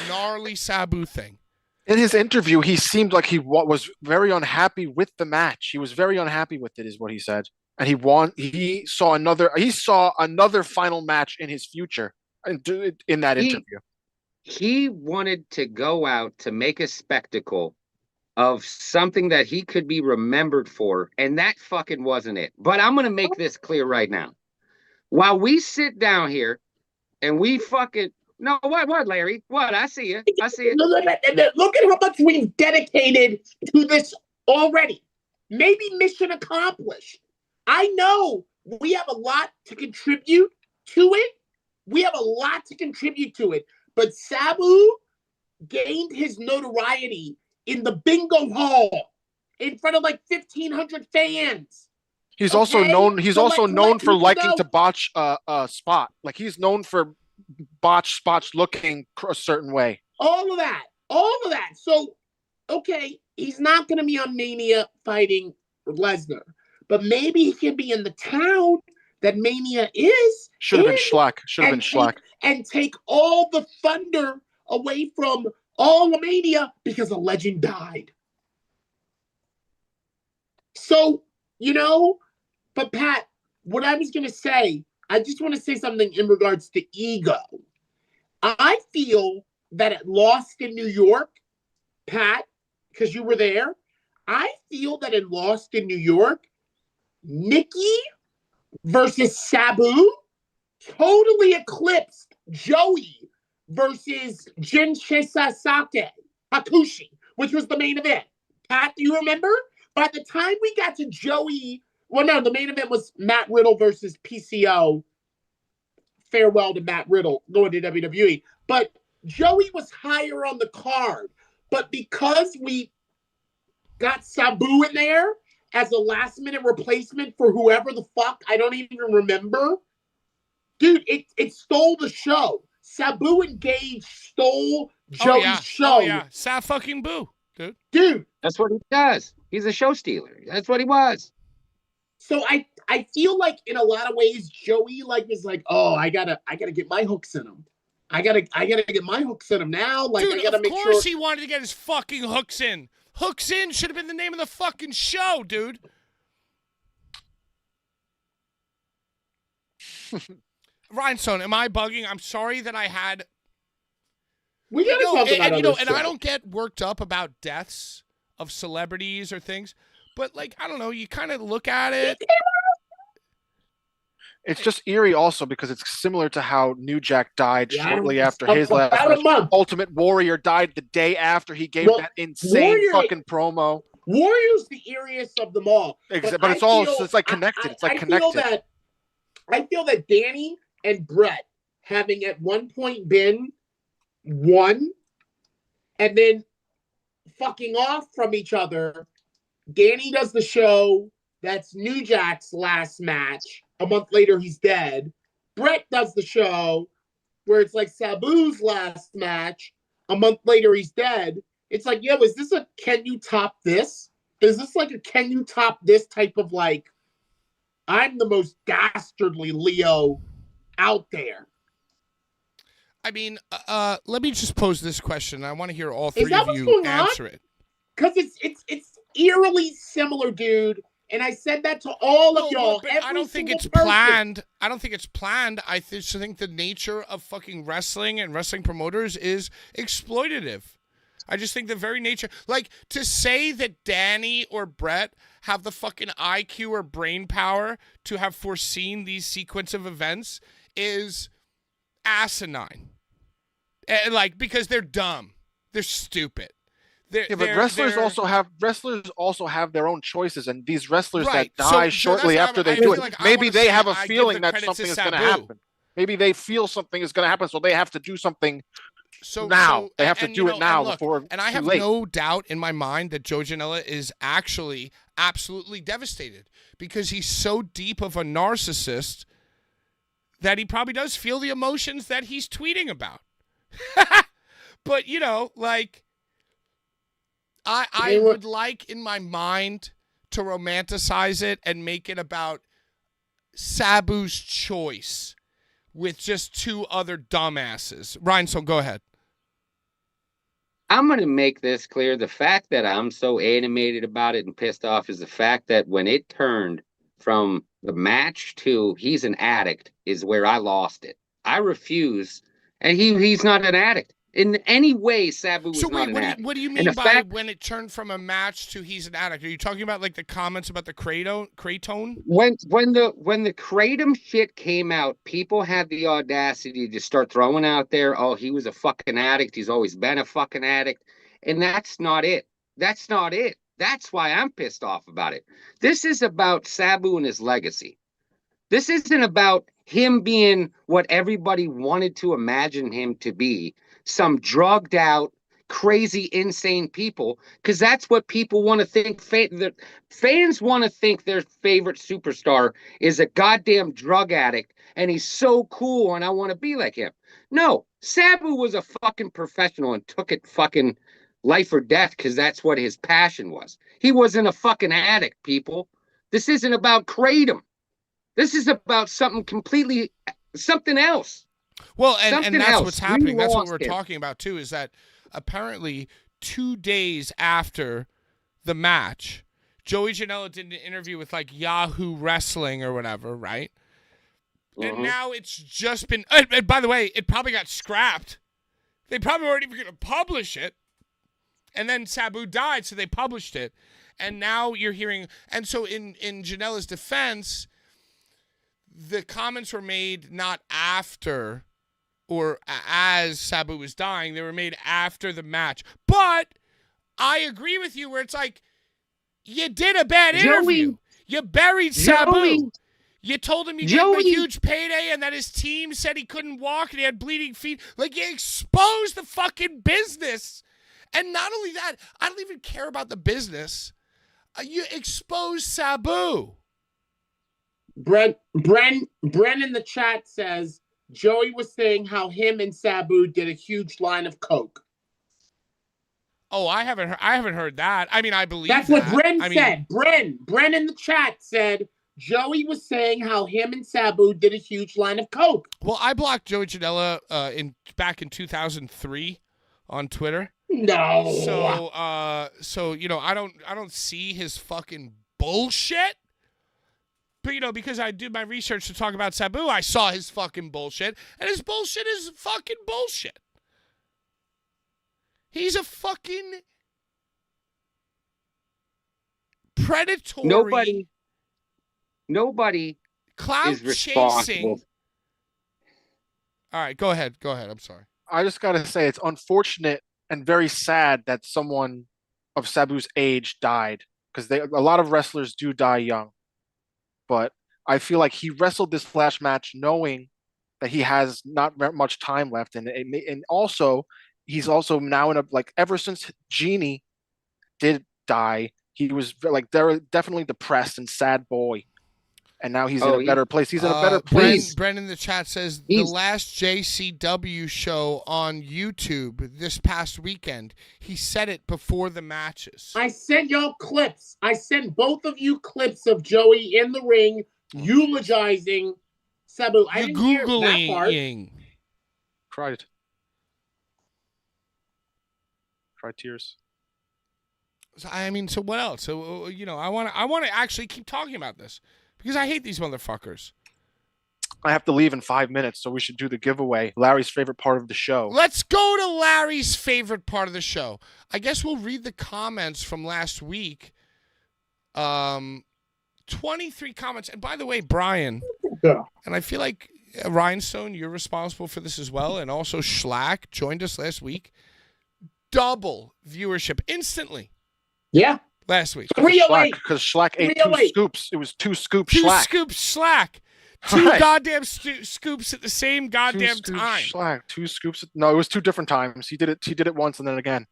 gnarly Sabu thing. In his interview, he seemed like he was very unhappy with the match. He was very unhappy with it, is what he said. And he saw another final match in his future in that interview. He wanted to go out to make a spectacle of something that he could be remembered for, and that fucking wasn't it. But I'm going to make this clear right now. While we sit down here and we fucking... No, what, Larry? What? I see you. I see it. Look at how much we've dedicated to this already. Maybe mission accomplished. I know we have a lot to contribute to it. But Sabu gained his notoriety in the bingo hall in front of like 1,500 fans. He's also known. He's So also let known for people liking know. to botch a spot. Like he's known for botch spots looking a certain way. All of that. So, okay, he's not going to be on Mania fighting Lesnar, but maybe he can be in the town that Mania is. Should have been in Schlack. And take all the thunder away from all of Mania because a legend died. So, but Pat, what I was going to say, I just want to say something in regards to ego. I feel that at Lost in New York, Pat, because you were there, I feel that in Lost in New York, Nikki versus Sabu totally eclipsed Joey versus Jin Sasake Hakushi, which was the main event. Pat, do you remember? By the time we got to Joey, well, no, the main event was Matt Riddle versus PCO. Farewell to Matt Riddle going to WWE. But Joey was higher on the card. But because we got Sabu in there, as a last-minute replacement for whoever the fuck, I don't even remember. Dude, it stole the show. Sabu and Gage stole Joey's show. Oh, yeah. fucking Boo, dude. Dude. That's what he does. He's a show stealer. That's what he was. So I feel like in a lot of ways, Joey like is like, oh, I gotta get my hooks in him. I gotta get my hooks in him now. Like, dude, I gotta of make sure. Of course he wanted to get his fucking hooks in. Hooks in should have been the name of the fucking show, dude. Rhinestone, am I bugging? I'm sorry that I had. We gotta talk about and, other and stuff. I don't get worked up about deaths of celebrities or things, but like I don't know, you kind of look at it. It's just eerie also because it's similar to how New Jack died shortly after his last a month. Ultimate Warrior died the day after he gave that insane fucking promo. Warrior's the eeriest of them all. But it's all it's like connected. It's like connected. I feel that Danny and Brett having at one point been one and then fucking off from each other. Danny does the show. That's New Jack's last match. A month later, he's dead. Brett does the show where it's like Sabu's last match. A month later, he's dead. It's like, yo, is this a can you top this? Is this like a can you top this type of like, I'm the most dastardly Leo out there? I mean, let me just pose this question. I want to hear all three of you answer it. Because it's eerily similar, dude. And I said that to all of y'all. But I don't think it's planned. I don't think it's planned. I just think the nature of fucking wrestling and wrestling promoters is exploitative. I just think the very nature, like to say that Danny or Brett have the fucking IQ or brain power to have foreseen these sequence of events is asinine. And like, because they're dumb. They're stupid. But wrestlers also have their own choices, and these wrestlers that die shortly after they do it, like maybe they have a feeling that something is going to happen. Maybe they feel something is going to happen, so they have to do something now. They have to do it now before. And I have no doubt in my mind that Joe Janela is actually absolutely devastated because he's so deep of a narcissist that he probably does feel the emotions that he's tweeting about. But like. I would like in my mind to romanticize it and make it about Sabu's choice with just two other dumbasses. Rhinestone, go ahead. I'm going to make this clear. The fact that I'm so animated about it and pissed off is the fact that when it turned from the match to he's an addict is where I lost it. I refuse. And he's not an addict. In any way, Sabu was not an addict. What do you mean by when it turned from a match to he's an addict? Are you talking about like the comments about the Kratom? When the Kratom shit came out, people had the audacity to start throwing out there, oh, he was a fucking addict. He's always been a fucking addict. And that's not it. That's not it. That's why I'm pissed off about it. This is about Sabu and his legacy. This isn't about him being what everybody wanted to imagine him to be. Some drugged out, crazy, insane people, because that's what people want to think. Fans want to think their favorite superstar is a goddamn drug addict, and he's so cool, and I want to be like him. No, Sabu was a fucking professional and took it fucking life or death because that's what his passion was. He wasn't a fucking addict, people. This isn't about Kratom. This is about something else. Well, and that's what's happening. That's what we're talking about, too, is that apparently 2 days after the match, Joey Janela did an interview with, like, Yahoo Wrestling or whatever, right? And now it's just been... And by the way, it probably got scrapped. They probably weren't even going to publish it. And then Sabu died, so they published it. And now you're hearing... And so in Janela's defense... The comments were made not after or as Sabu was dying. They were made after the match. But I agree with you where it's like, you did a bad interview. You buried Sabu. You told him you gave him a huge payday and that his team said he couldn't walk and he had bleeding feet. Like, you exposed the fucking business. And not only that, I don't even care about the business. You exposed Sabu. Bren in the chat says Joey was saying how him and Sabu did a huge line of coke. Oh, I haven't heard that. I mean, I believe that's that. what Bren I said. Bren in the chat said Joey was saying how him and Sabu did a huge line of coke. Well, I blocked Joey Janela back in 2003 on Twitter. No. So you know, I don't see his fucking bullshit. But you know, because I did my research to talk about Sabu, I saw his fucking bullshit, and his bullshit is fucking bullshit. He's a fucking predatory. Nobody clout is responsible. chasing. All right, go ahead. I'm sorry. I just gotta say it's unfortunate and very sad that someone of Sabu's age died, because a lot of wrestlers do die young. But I feel like he wrestled this last match knowing that he has not much time left, and also he's also now in a, like, ever since Genie did die, he was like definitely depressed and sad boy, and now he's in a better place. He's in a better place. Bren in the chat says the last JCW show on YouTube this past weekend, he said it before the matches. I sent y'all clips. I sent both of you clips of Joey in the ring eulogizing Sabu. I didn't hear that part. Cried tears. I mean, so what else? So you know, I want to actually keep talking about this because I hate these motherfuckers. I have to leave in 5 minutes, so we should do the giveaway. Larry's favorite part of the show. Let's go to Larry's favorite part of the show. I guess we'll read the comments from last week. 23 comments. And by the way, Brian, and I feel like Rhinestone, you're responsible for this as well, and also Schlack joined us last week. Double viewership instantly. Yeah. Last week. 308. Because Schlack ate 2 scoops. It was 2 scoops Schlack. 2 scoops Schlack. 2 goddamn scoops at the same goddamn time. Schlack. 2 scoops. No, it was 2 different times. He did it once and then again.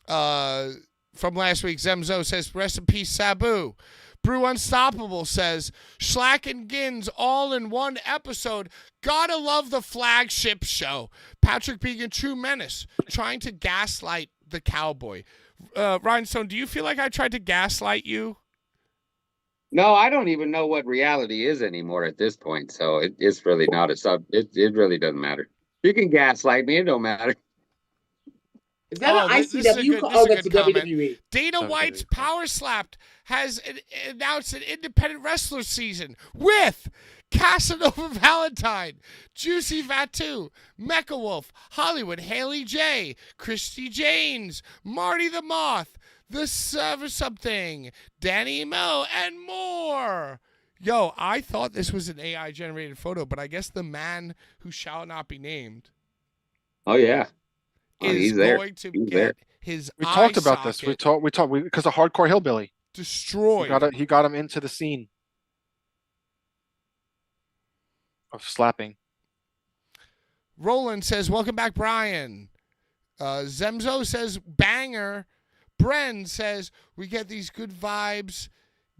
From last week, Zemzo says, rest in peace, Sabu. Brew Unstoppable says, Schlack and Gins all in one episode. Gotta love the flagship show. Patrick being a true menace, trying to gaslight the cowboy. Rhinestone, do you feel like I tried to gaslight you? No, I don't even know what reality is anymore at this point. So it's really not a sub. It really doesn't matter. You can gaslight me. It don't matter. Is that an ICW? That's a WWE. Dana White's Power Slapped has announced an independent wrestler season with Casanova Valentine, Juicy Vatu, Mecha Wolf, Hollywood Haley J, Christy Janes, Marty the Moth, The Something, Danny Mo, and more. Yo, I thought this was an AI generated photo, but I guess the man who shall not be named. Oh yeah. Is going to get his We talked about this. We talked because of Hardcore Hillbilly. Destroyed. He got him into the scene of slapping. Roland says, welcome back, Brian. Zemzo says, banger. Bren says, we get these good vibes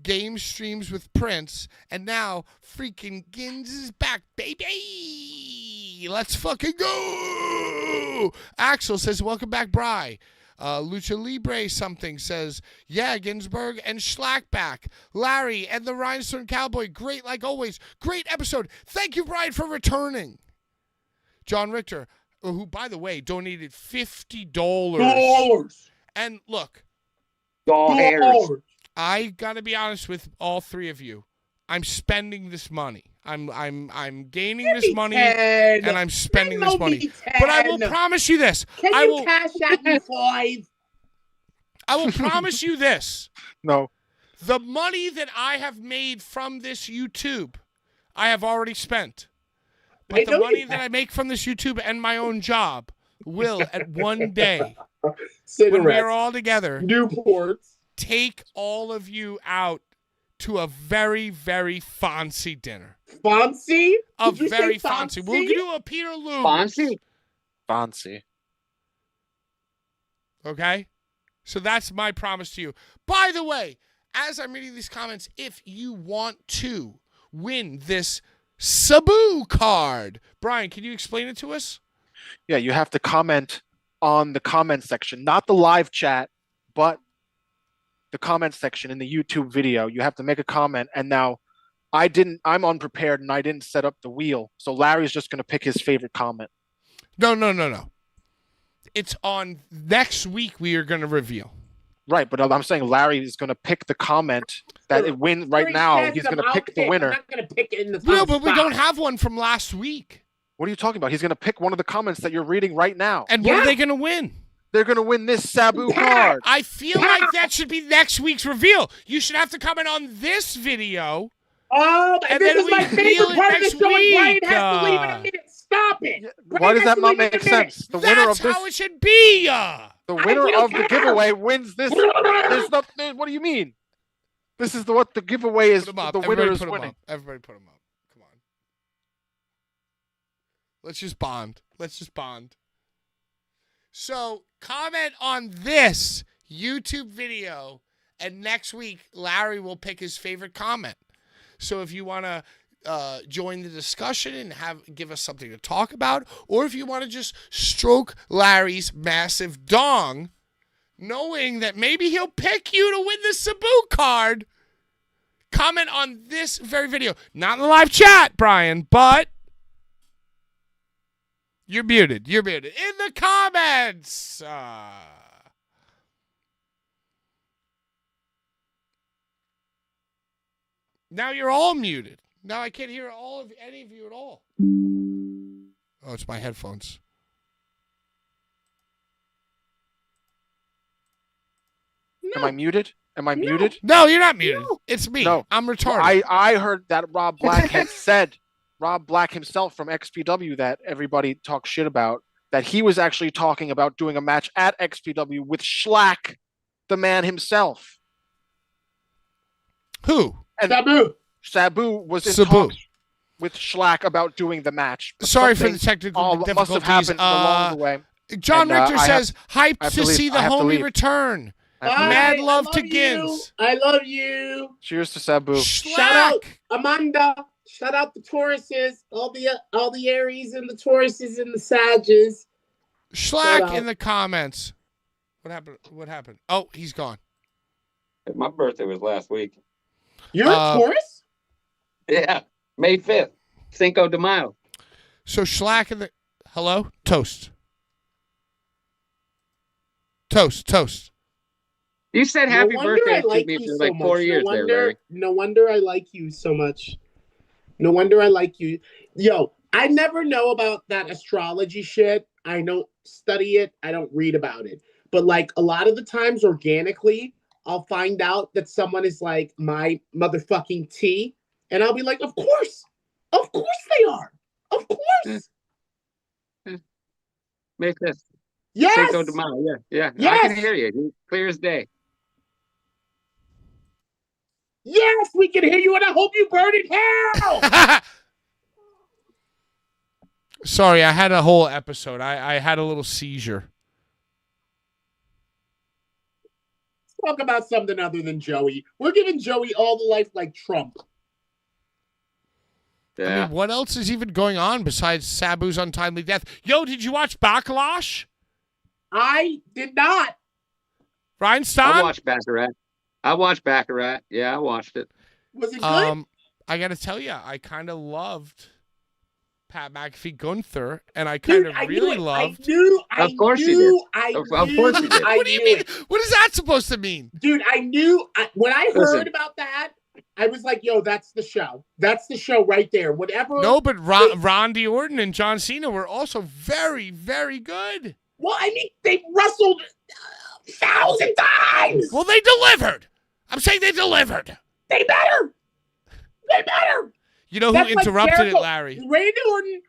game streams with Prince, and now freaking Gins is back, baby. Let's fucking go. Axel says, welcome back, Bri. Lucha Libre something says, yeah, Ginsburg and Schlack back. Larry and the Rhinestone Cowboy, great like always. Great episode. Thank you, Brian, for returning. John Richter, who, by the way, donated $50. And look, $. I gotta be honest with all three of you. I'm spending this money. I'm gaining this money, and I'm spending this money. But I will promise you this. Can you cash out me 5? I will promise you this. No. The money that I have made from this YouTube, I have already spent. But the money that I make from this YouTube and my own job will, at one day, when we're all together, Newports, take all of you out to a very, very fancy dinner. Fancy? A very fancy. We'll do a Peter Lou. Fancy? Fancy. Okay? So that's my promise to you. By the way, as I'm reading these comments, if you want to win this Sabu card, Brian, can you explain it to us? Yeah, you have to comment on the comment section, not the live chat, but the comment section in the YouTube video. You have to make a comment. And now I'm unprepared and I didn't set up the wheel. So Larry's just going to pick his favorite comment. No. It's on next week we are going to reveal. Right, but I'm saying Larry is going to pick the comment that it wins right now. He's going to pick the winner. I'm not going to pick it in the No, but we don't have one from last week. What are you talking about? He's going to pick one of the comments that you're reading right now. And what are they going to win? They're going to win this Sabu card. I feel like that should be next week's reveal. You should have to comment on this video. Oh, and this then is my we reveal favorite it part of the next show. And Brian week. has to leave in a minute. Stop it. Why does that not make sense? The winner That's of this, how it should be. the winner of the giveaway wins this. There's nothing. What do you mean? This is what the giveaway is. Put 'em up. The winner is Everybody put 'em winning. up. Everybody put them up. Come on. Let's just bond. So comment on this YouTube video, and next week Larry will pick his favorite comment. So if you want to join the discussion and give us something to talk about, or if you want to just stroke Larry's massive dong, knowing that maybe he'll pick you to win the Sabu card, comment on this very video. Not in the live chat, Brian, but you're muted. In the comments. Now you're all muted. Now I can't hear any of you at all. Oh, it's my headphones. Am I muted? Muted? No, you're not muted. No. It's me. No. I'm retarded. I heard that Rob Black had said, Rob Black himself from XPW that everybody talks shit about, that he was actually talking about doing a match at XPW with Schlack, the man himself. Who? And Sabu was in talks with Schlack about doing the match. Sorry for the technical difficulties. Must have happened along the way. John Richter says, hyped to see the homie leave. return. Bye. Mad love to you. Gins. I love you. Cheers to Sabu. Schlack. Shout out Amanda. Shout out the Tauruses, all the Aries and the Tauruses and the Sages. Schlack in the comments. What happened? Oh, he's gone. My birthday was last week. You're a Taurus? Yeah, May 5th, Cinco de Mayo. So Schlack in the... Hello? Toast. You said happy birthday to me for like 4 years there, Larry. No wonder I like you so much. No wonder I like you. Yo, I never know about that astrology shit. I don't study it. I don't read about it. But like a lot of the times organically, I'll find out that someone is like my motherfucking T. And I'll be like, of course. Of course they are. Of course. May 5th. Yes. Cinco de Mayo. Yeah. Yes. I can hear you. Clear as day. Yes, we can hear you, and I hope you burn in hell. Sorry, I had a whole episode. I had a little seizure. Talk about something other than Joey. We're giving Joey all the life like Trump. Yeah. I mean, what else is even going on besides Sabu's untimely death? Yo, did you watch Backlash? I did not. Rhinestone? I watched Baccarat. Yeah, I watched it. Was it good? I got to tell you, I kind of loved Pat McAfee Gunther, and I kind of really loved. Of course you did. Of course you did. What do you mean? What is that supposed to mean? Dude, I knew. When I heard about that, I was like, yo, that's the show. That's the show right there. Whatever. No, but Randy Orton and John Cena were also very, very good. Well, I mean, they wrestled 1,000 times. Well, they delivered. I'm saying they delivered. They better. You know who interrupted it, Larry? Randy Orton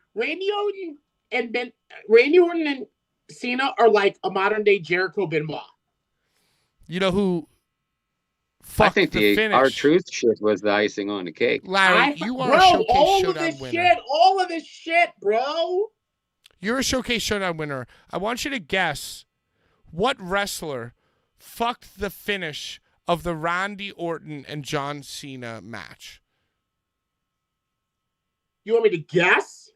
and Cena are like a modern day Jericho Benoit. You know who? I think the finish. our truth shit was the icing on the cake. Larry, you are a Showcase Showdown winner. All of this shit, bro. You're a Showcase Showdown winner. I want you to guess what wrestler fucked the finish of the Randy Orton and John Cena match? You want me to guess?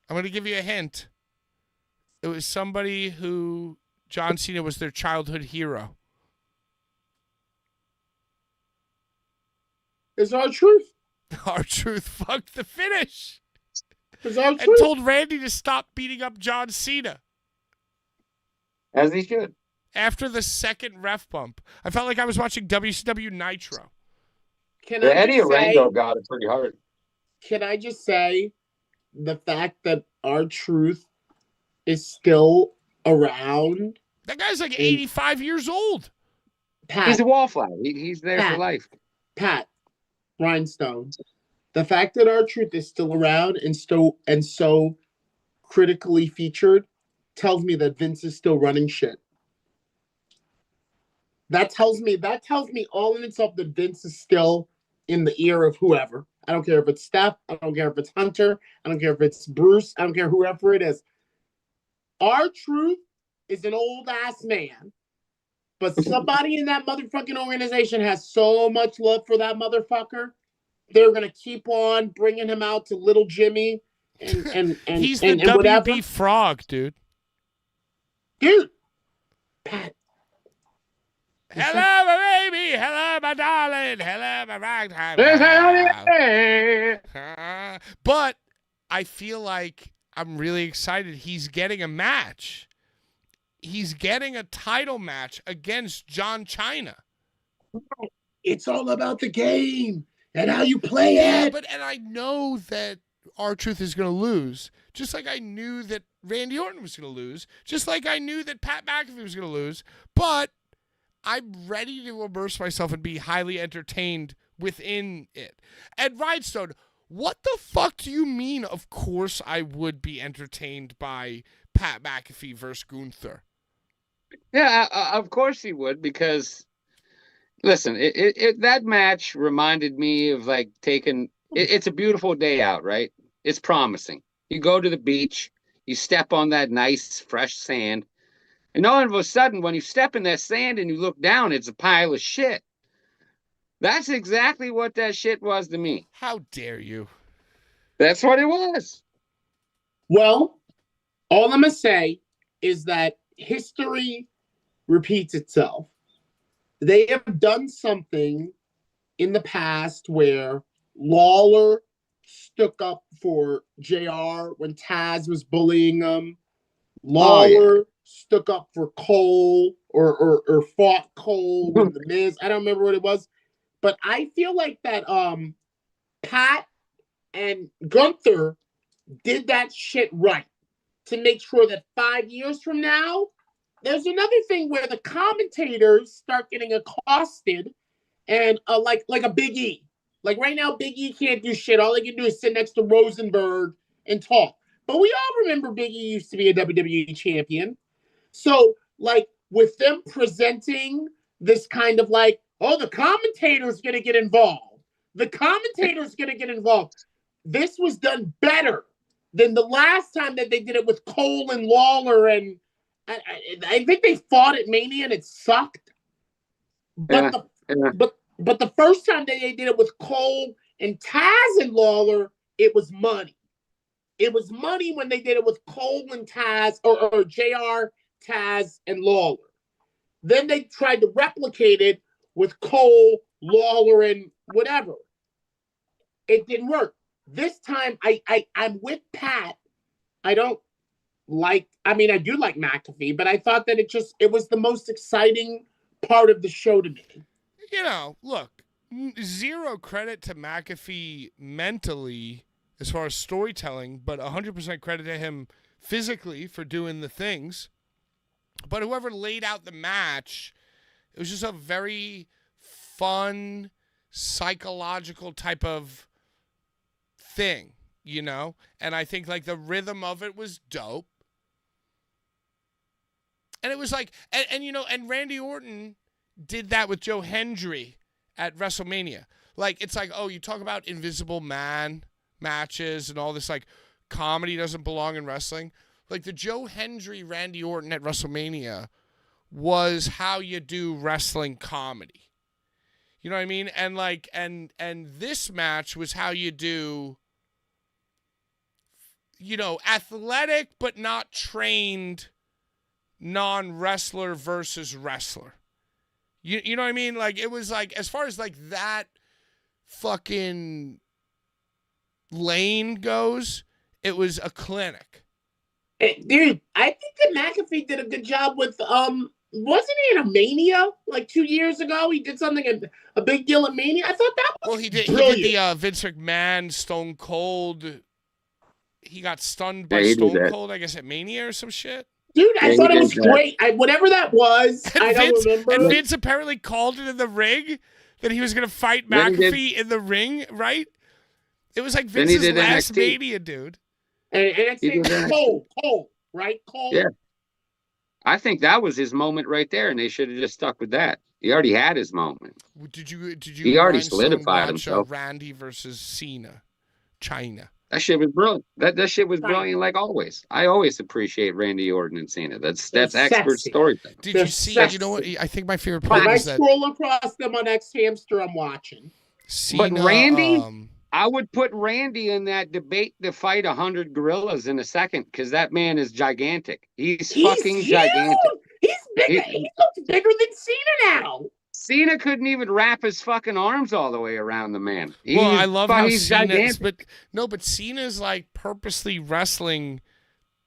I'm going to give you a hint. It was somebody who John Cena was their childhood hero. It's R-Truth. R-Truth fucked the finish It's and R-Truth. told Randy to stop beating up John Cena. As he should. After the second ref bump, I felt like I was watching WCW Nitro. Can Yeah, I Eddie just say, Orengo got it pretty hard. can I just say the fact that R-Truth is still around? That guy's like 85 years old. Pat, He's a wallflower. He's there for Pat. life. Pat, Rhinestone. The fact that R-Truth is still around and so critically featured tells me that Vince is still running shit. That tells me all in itself that Vince is still in the ear of whoever. I don't care if it's Steph. I don't care if it's Hunter. I don't care if it's Bruce. I don't care whoever it is. R-Truth is an old ass man, but somebody in that motherfucking organization has so much love for that motherfucker. They're gonna keep on bringing him out to Little Jimmy and He's and, the and whatever. WB Frog, dude. Dude, Pat. Hello, my baby. Hello, my darling. Hello, my ragtime. But I feel like I'm really excited. He's getting a match. He's getting a title match against John China. It's all about the game and how you play Yeah, it. and I know that R-Truth is going to lose. Just like I knew that Randy Orton was going to lose. Just like I knew that Pat McAfee was going to lose. But I'm ready to immerse myself and be highly entertained within it. And Rhinestone, what the fuck do you mean? Of course I would be entertained by Pat McAfee versus Gunther. Yeah, of course he would, because listen, that match reminded me of like taking. It's a beautiful day out, right? It's promising. You go to the beach, you step on that nice fresh sand, and all of a sudden, when you step in that sand and you look down, it's a pile of shit. That's exactly what that shit was to me. How dare you? That's what it was. Well, all I'm gonna say is that history repeats itself. They have done something in the past where Lawler stuck up for JR when Taz was bullying him. Lawler stuck up for Cole or fought Cole with the Miz. I don't remember what it was, but I feel like that Pat and Gunther did that shit right to make sure that 5 years from now, there's another thing where the commentators start getting accosted and like a Big E. Like right now, Big E can't do shit. All they can do is sit next to Rosenberg and talk. But we all remember Big E used to be a WWE champion. So like with them presenting this kind of like, oh, the commentator's going to get involved. The commentator's going to get involved. This was done better than the last time that they did it with Cole and Lawler, and I think they fought at Mania and it sucked. But but the first time that they did it with Cole and Taz and Lawler, it was money. It was money when they did it with Cole and Taz or JR, Taz, and Lawler. Then they tried to replicate it with Cole, Lawler, and whatever. It didn't work. This time, I'm with Pat. I do like McAfee, but I thought that it was the most exciting part of the show to me. You know, look, zero credit to McAfee mentally as far as storytelling, but 100% credit to him physically for doing the things. But whoever laid out the match, it was just a very fun, psychological type of thing, you know? And I think like the rhythm of it was dope. And it was like, and you know, and Randy Orton did that with Joe Hendry at WrestleMania. Like, it's like, oh, you talk about Invisible Man matches and all this, like, comedy doesn't belong in wrestling. Like, the Joe Hendry Randy Orton at WrestleMania was how you do wrestling comedy. You know what I mean? And like, and this match was how you do, you know, athletic but not trained non-wrestler versus wrestler. You know what I mean? Like, it was like, as far as like that fucking lane goes, it was a clinic. Hey, dude, I think that McAfee did a good job with wasn't he in a Mania like 2 years ago? He did something a big deal at Mania. I thought that was Well, he did brilliant. the Vince McMahon Stone Cold. He got stunned by Yeah, he did Stone that. Cold, I guess, at Mania or some shit. Dude, I Yeah, thought he it was did that. great. Whatever that was, I don't remember. And Vince apparently called it in the ring that he was going to fight Then he did- McAfee in the ring, right? It was like Then he Vince's did last NXT. Mania, dude. And He NXT did that. Cole, right? Cole. Yeah. I think that was his moment right there, and they should have just stuck with that. He already had his moment. Did you He already Rhinestone, solidified watch, himself. Randy versus Cena, China? That shit was brilliant. That shit was brilliant, like always. I always appreciate Randy Orton and Cena. That's expert sexy. storytelling. Did They're you see? sexy. You know what? I think my favorite When part I is that scroll across them on X Hamster, I'm watching. Cena. Randy- I would put Randy in that debate to fight 100 gorillas in a second, because that man is gigantic. He's fucking huge. gigantic. He's bigger. He looks bigger than Cena now. Cena couldn't even wrap his fucking arms all the way around the man. Well, I love how he's Cena is, gigantic. but Cena's like purposely wrestling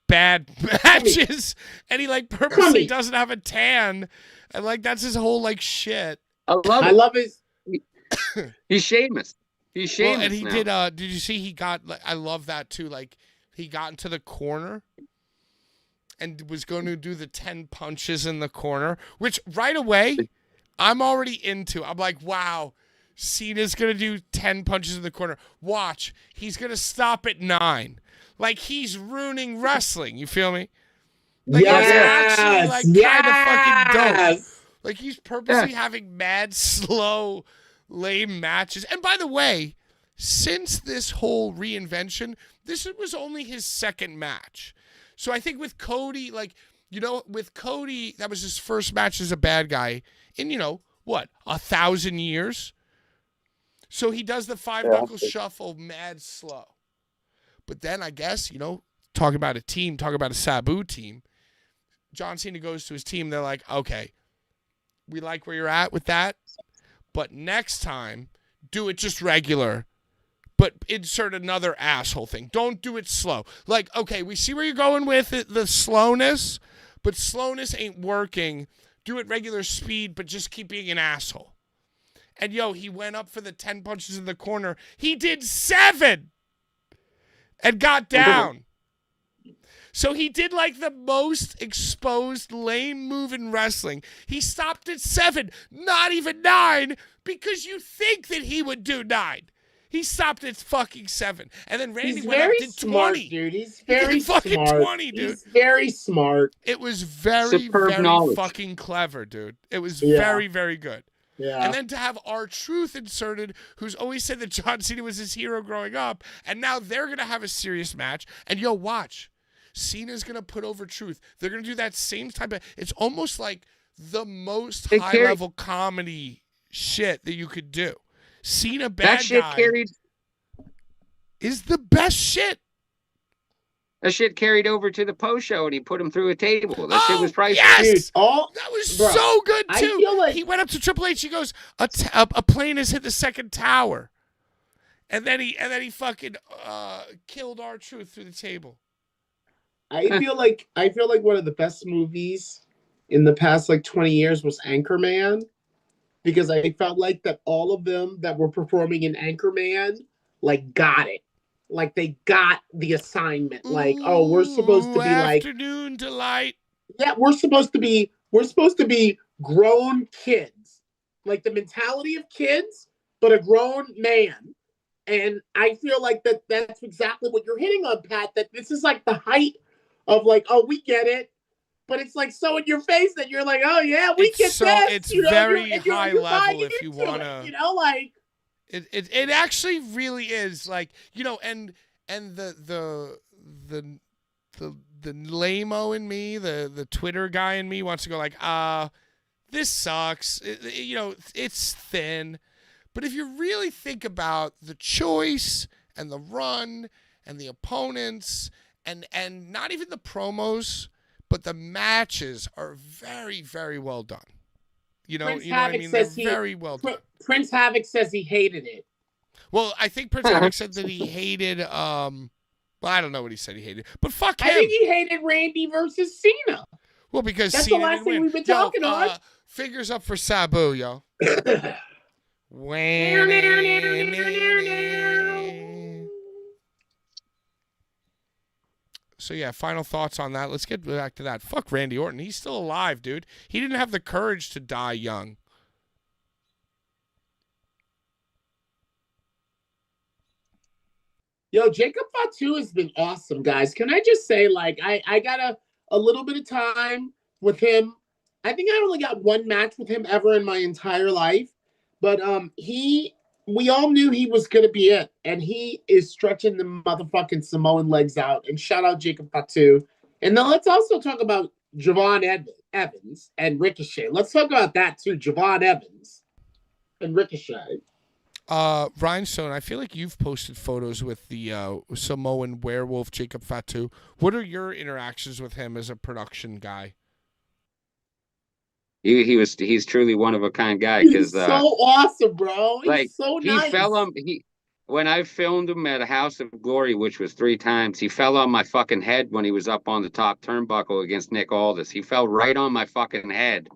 bad matches, and he like purposely doesn't have a tan, and like that's his whole like shit. I love I it. love his. He's Sheamus. He's Sheamus Well, and he now. did you see he got like, I love that too, like he got into the corner and was going to do the 10 punches in the corner, which right away I'm already into. I'm like, wow, Cena's going to do 10 punches in the corner. Watch, he's going to stop at 9. Like, he's ruining wrestling. You feel me? Like, it's actually, like, kind of fucking dope. Like, he's purposely having mad, slow, lame matches. And by the way, since this whole reinvention, this was only his second match. So I think with Cody, like, you know, with Cody, that was his first match as a bad guy in, you know, what, 1,000 years? So he does the 5-knuckle shuffle mad slow. But then I guess, you know, talking about a Sabu team, John Cena goes to his team. They're like, okay, we like where you're at with that, but next time, do it just regular, but insert another asshole thing. Don't do it slow. Like, okay, we see where you're going with it, the slowness, but slowness ain't working. Do it regular speed, but just keep being an asshole. And, yo, he went up for the 10 punches in the corner. He did 7 and got down. So he did like the most exposed lame move in wrestling. He stopped at 7, not even 9, because you think that he would do 9. He stopped at fucking 7. And then Randy He's went up very to 20. smart, dude. He's very fucking smart. 20, dude. He's very smart. It was very, Superb very knowledge. fucking clever, dude. It was Yeah. very, very good. Yeah. And then to have R-Truth inserted, who's always said that John Cena was his hero growing up, and now they're going to have a serious match. And, yo, watch. Cena's going to put over Truth. They're going to do that same type of... It's almost like the most high-level comedy shit that you could do. Cena bad That shit guy carried. is the best shit. That shit carried over to the post show, and he put him through a table. That shit was priceless. Yes! Dude, That was bro, so good, I too. feel like- He went up to Triple H. He goes, a plane has hit the second tower. And then he fucking killed R-Truth through the table. I feel like one of the best movies in the past like 20 years was Anchorman, because I felt like that all of them that were performing in Anchorman like got it. Like they got the assignment. Like, oh, we're supposed to be like Afternoon Delight. yeah, we're supposed to be grown kids. Like the mentality of kids, but a grown man. And I feel like that's exactly what you're hitting on, Pat, that this is like the height of like, oh, we get it. But it's like so in your face that you're like, oh yeah, we get this. It's you know, very you're high buying level if you into want it, to. you know, like It actually really is like, you know, and the lame-o in me, the Twitter guy in me wants to go like, this sucks. It's thin. But if you really think about the choice and the run and the opponents and not even the promos, but the matches are very, very well done. Prince What I Havoc mean? says They're very well done. Prince Havoc says he hated it. Well, I think Prince Havoc said that he hated. Well, I don't know what he said he hated, but fuck him. I think he hated Randy versus Cena. Well, because that's Cena the last didn't thing win. we've been talking on. Figures up for Sabu, yo. So yeah, final thoughts on that. Let's get back to that. Fuck Randy Orton. He's still alive, dude. He didn't have the courage to die young. Yo, Jacob Fatu has been awesome, guys. Can I just say, like, I got a little bit of time with him. I think I only got one match with him ever in my entire life. But we all knew he was going to be it. And he is stretching the motherfucking Samoan legs out. And shout out Jacob Fatu. And then let's also talk about Javon Evans and Ricochet. Let's talk about that, too. Javon Evans and Ricochet. Rhinestone, I feel like you've posted photos with the Samoan werewolf Jacob Fatu. What are your interactions with him as a production guy? He's truly one of a kind guy because he's so awesome, bro. He's like so nice. He fell on when I filmed him at a House of Glory, which was 3 times. He fell on my fucking head when he was up on the top turnbuckle against Nick Aldis. He fell right on my fucking head,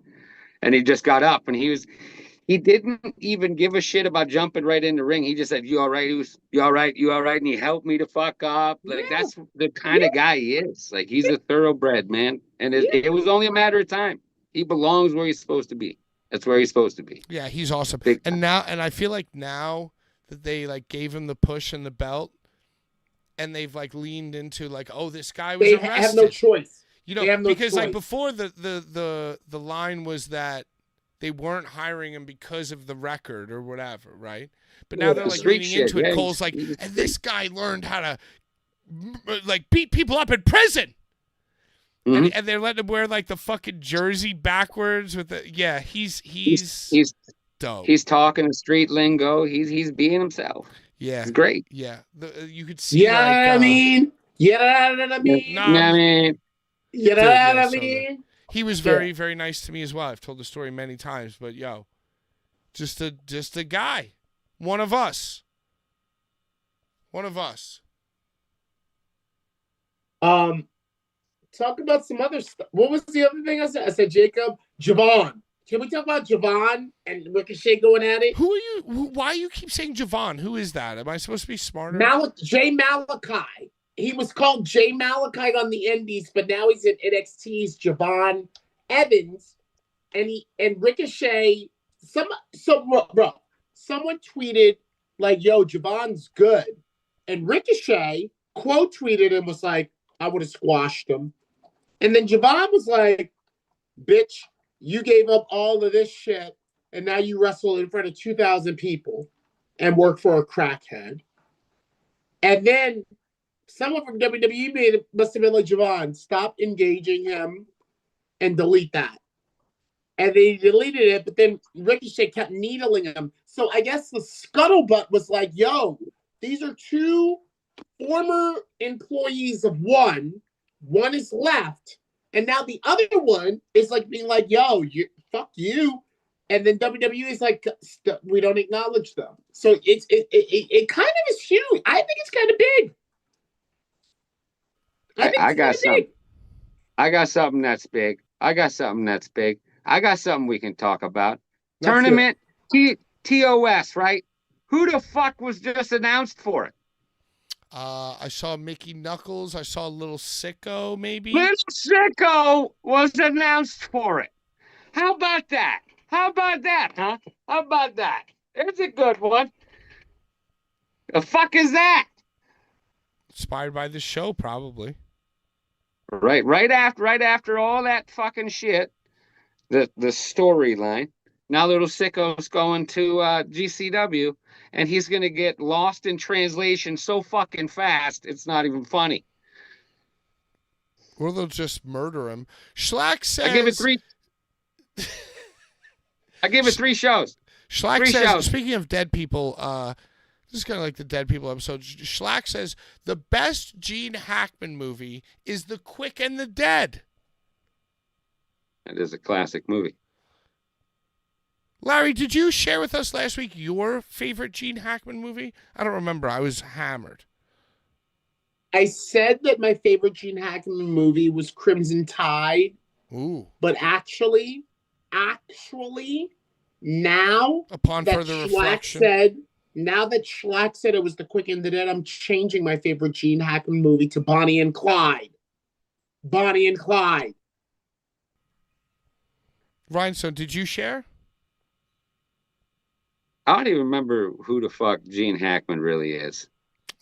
and he just got up and he didn't even give a shit about jumping right in the ring. He just said, "You all right? You all right? You all right?" And he helped me to fuck up. Like that's the kind of guy he is. Like he's a thoroughbred, man. And it was only a matter of time. He belongs where he's supposed to be. That's where he's supposed to be. Yeah, he's awesome. And I feel like now that they like gave him the push and the belt, and they've like leaned into like, oh, this guy was arrested. They have no choice. They have no because choice. Like before the line was that they weren't hiring him because of the record or whatever, right? But now they're like leaning into it. Yeah, Cole's like, and this guy learned how to like beat people up in prison. Mm-hmm. And they're letting him wear like the fucking jersey backwards with the he's dope. He's talking street lingo. He's being himself. Yeah, it's great. Yeah, you could see. Yeah, like, I mean, he was very, very nice to me as well. I've told the story many times, but yo, just a guy, one of us. Talk about some other stuff. What was the other thing I said? I said Javon. Can we talk about Javon and Ricochet going at it? Who are you? Why you keep saying Javon? Who is that? Am I supposed to be smarter? Jay Malachi. He was called Jay Malachi on the Indies, but now he's in NXT's Javon Evans, and Ricochet. Someone tweeted like, "Yo, Javon's good," and Ricochet quote tweeted and was like, "I would have squashed him." And then Javon was like, "Bitch, you gave up all of this shit, and now you wrestle in front of 2,000 people and work for a crackhead." And then someone from WWE must have been like, "Javon, stop engaging him and delete that." And they deleted it, but then Ricochet kept needling him. So I guess the scuttlebutt was like, yo, these are 2 former employees of one is left, and now the other one is like being like, yo, fuck you. And then WWE is like, we don't acknowledge them. So it kind of is huge. I think it's kind of big. I got something. I got something that's big. I got something we can talk about. Tournament TOS, right? Who the fuck was just announced for it? I saw Mickey Knuckles. I saw Little Sicko, maybe. Little Sicko was announced for it. How about that? Huh? How about that? It's a good one. The fuck is that? Inspired by the show, probably. Right after all that fucking shit, the storyline. Now Little Sicko's going to GCW, and he's going to get lost in translation so fucking fast, it's not even funny. Or they'll just murder him. Schlack says... I give it 3. I give it 3 shows. Schlack 3 says, shows. speaking of dead people, this is kind of like the dead people episode. Schlack says, the best Gene Hackman movie is The Quick and the Dead. It is a classic movie. Larry, did you share with us last week your favorite Gene Hackman movie? I don't remember. I was hammered. I said that my favorite Gene Hackman movie was Crimson Tide. Ooh. But actually, now Upon that further Schlack reflection. said it was The Quick and the Dead, I'm changing my favorite Gene Hackman movie to Bonnie and Clyde. Bonnie and Clyde. Rhinestone, did you share? I don't even remember who the fuck Gene Hackman really is.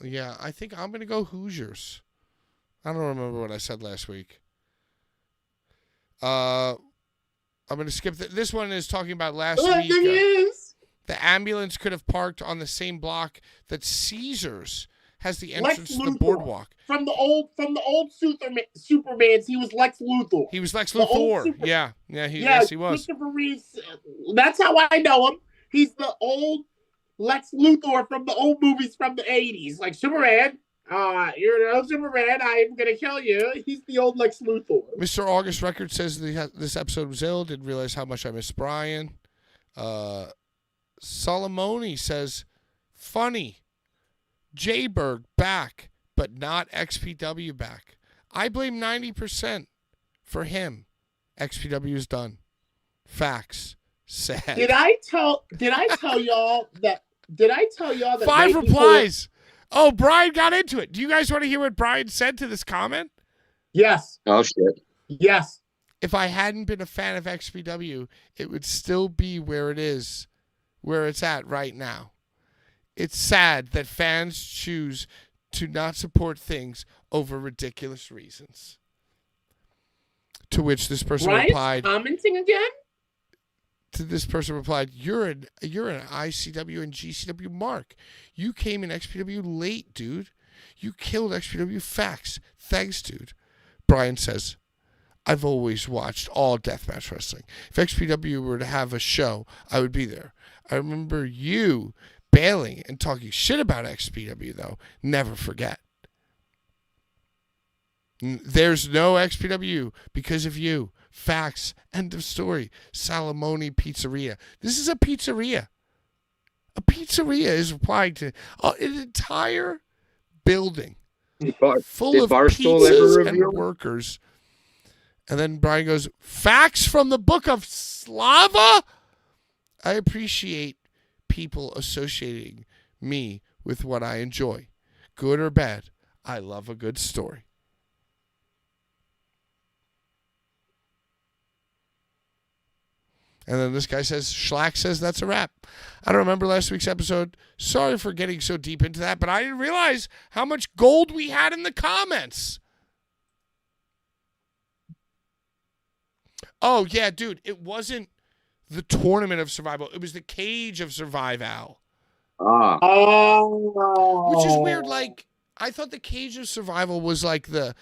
Yeah, I think I'm going to go Hoosiers. I don't remember what I said last week. I'm going to skip this one is talking about last week. The ambulance could have parked on the same block that Caesars has the entrance to the boardwalk. From the old Supermans, he was Lex Luthor. He was Lex Luthor. Yes, he was. Christopher Reeves. That's how I know him. He's the old Lex Luthor from the old movies from the 80s. Like Superman. You're no Superman. I'm going to kill you. He's the old Lex Luthor. Mr. August Record says this episode was ill. Didn't realize how much I miss Brian. Solomoni says, funny. Jayberg back, but not XPW back. I blame 90% for him. XPW is done. Facts. Sad. Did I tell y'all that 5 replies. Oh, Brian got into it. Do you guys want to hear what Brian said to this comment? Yes. Oh, shit. Yes. If I hadn't been a fan of XPW, it would still be where it is, where it's at right now. It's sad that fans choose to not support things over ridiculous reasons. To which this person replied, commenting again? To this person replied, you're an ICW and GCW mark. You came in XPW late, dude. You killed XPW. Facts. Thanks, dude. Brian says, I've always watched all deathmatch wrestling. If XPW were to have a show, I would be there. I remember you bailing and talking shit about XPW, though. Never forget. There's no XPW because of you. Facts. End of story. Salamoni Pizzeria. This is a pizzeria. A pizzeria is replying to an entire building full of pizzas and workers. And then Brian goes, facts from the book of Slava? I appreciate people associating me with what I enjoy. Good or bad, I love a good story. And then this guy says, Schlack says that's a wrap. I don't remember last week's episode. Sorry for getting so deep into that, but I didn't realize how much gold we had in the comments. Oh, yeah, dude. It wasn't the Tournament of Survival. It was the Cage of Survival. Oh. Which is weird. Like, I thought the Cage of Survival was like the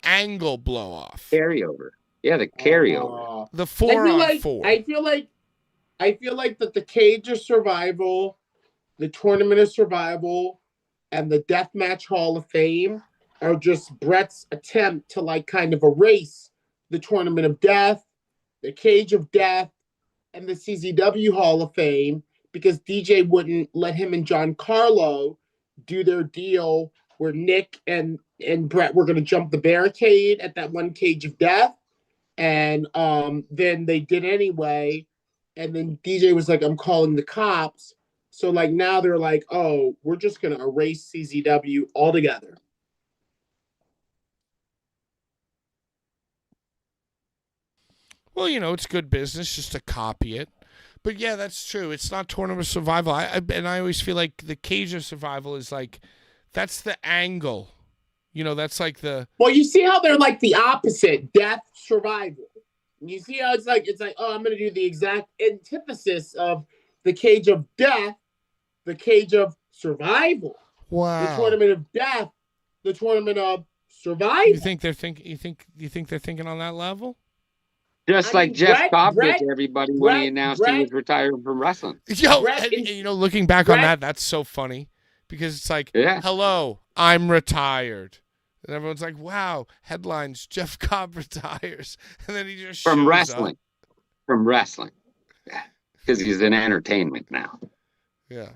angle blow-off. Carryover. Yeah, the carryover. The 4-on-4. I feel like that the Cage of Survival, the Tournament of Survival, and the Deathmatch Hall of Fame are just Brett's attempt to like kind of erase the Tournament of Death, the Cage of Death, and the CZW Hall of Fame because DJ wouldn't let him and Giancarlo do their deal where Nick and Brett were going to jump the barricade at that one Cage of Death. And then they did anyway. And then DJ was like, I'm calling the cops. So like now they're like, oh, we're just going to erase CZW altogether. Well, you know, it's good business just to copy it. But yeah, that's true. It's not Tournament of Survival. And I always feel like the Cage of Survival is like, that's the angle. You know, that's like the... Well, you see how they're like the opposite, death, survival. You see how it's like, oh, I'm going to do the exact antithesis of the Cage of Death, the Cage of Survival. Wow. The Tournament of Death, the Tournament of survive. You think they're thinking on that level? Just I like mean, Jeff Cobb did Brett, to everybody when he Brett, announced he was retiring from wrestling. Yo, Brett and, is- you know, looking back on Brett- that's so funny because it's like, Yeah. hello, I'm retired. And everyone's like, wow, headlines, Jeff Cobb retires. And then he just From shows wrestling. up. From wrestling. Because he's in entertainment now. Yeah.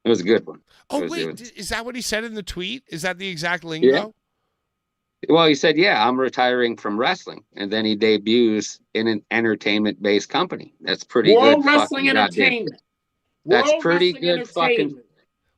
It was a good one. Oh, It wait, was- is that what he said in the tweet? Is that the exact lingo? Yeah. Well, he said, yeah, I'm retiring from wrestling. And then he debuts in an entertainment-based company. That's pretty World good. Wrestling fucking goddamn- Entertainment. That's World pretty Wrestling good fucking... Entertainment.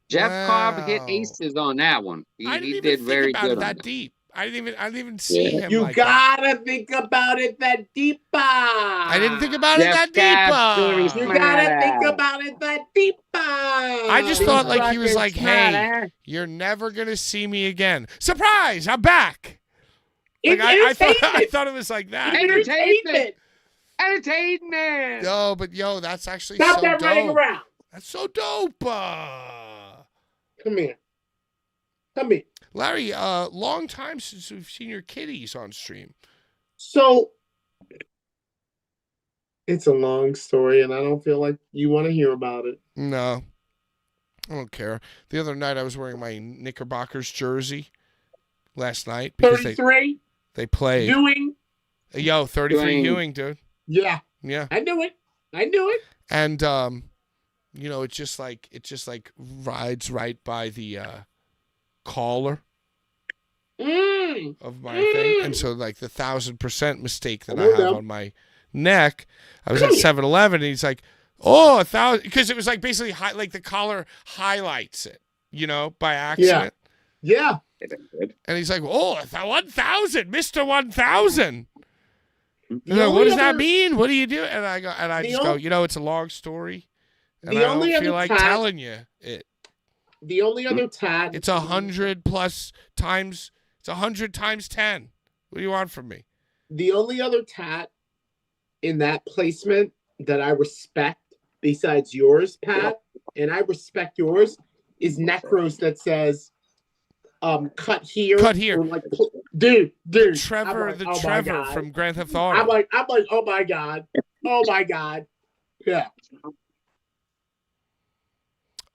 Jeff Cobb hit Wow. aces on that one. I didn't He even did think very about good it on that that. deep. I didn't even see him You like that. gotta think about it that deeper. I didn't think about it Jeff that Cobb's gonna be deep. You smart gotta ass. think about it that deeper. I just thought like he was Fucking like, smart hey, ass. you're never going to see me again. Surprise, I'm back. Like, It's I thought it was like that. entertainment. Entertainment. Yo, but yo, that's actually Stop so that running dope. around. That's so dope. Come here. Come here. Larry, long time since we've seen your kitties on stream. So it's a long story, and I don't feel like you want to hear about it. No, I don't care. The other night I was wearing my Knickerbockers jersey last night because 33 they played. doing. Yo, 33 Doing- Ewing, dude. Yeah, Yeah. I knew it. I knew it. And you know, it just like rides right by the collar of my thing. And so like the 1,000% mistake that I have on my neck, I was at 7-Eleven and he's like, oh, 1,000, because it was like basically like the collar highlights it, you know, by accident. Yeah. And he's like, oh, 1,000, Mr. 1,000. The And I'm like, what only does that other- mean? What do you do? And I The just go, you know, it's a long story. And The I only don't feel other like tat- telling you it. The only other tat. It's 100 plus times. It's 100 times 10. What do you want from me? The only other tat in that placement that I respect besides yours, Pat, and I respect yours, is Necros that says cut here. Cut here. Or like, dude. Trevor, I'm like, oh my Trevor God. from Grand Theft Auto. I'm like, oh my God. Oh my God. Yeah.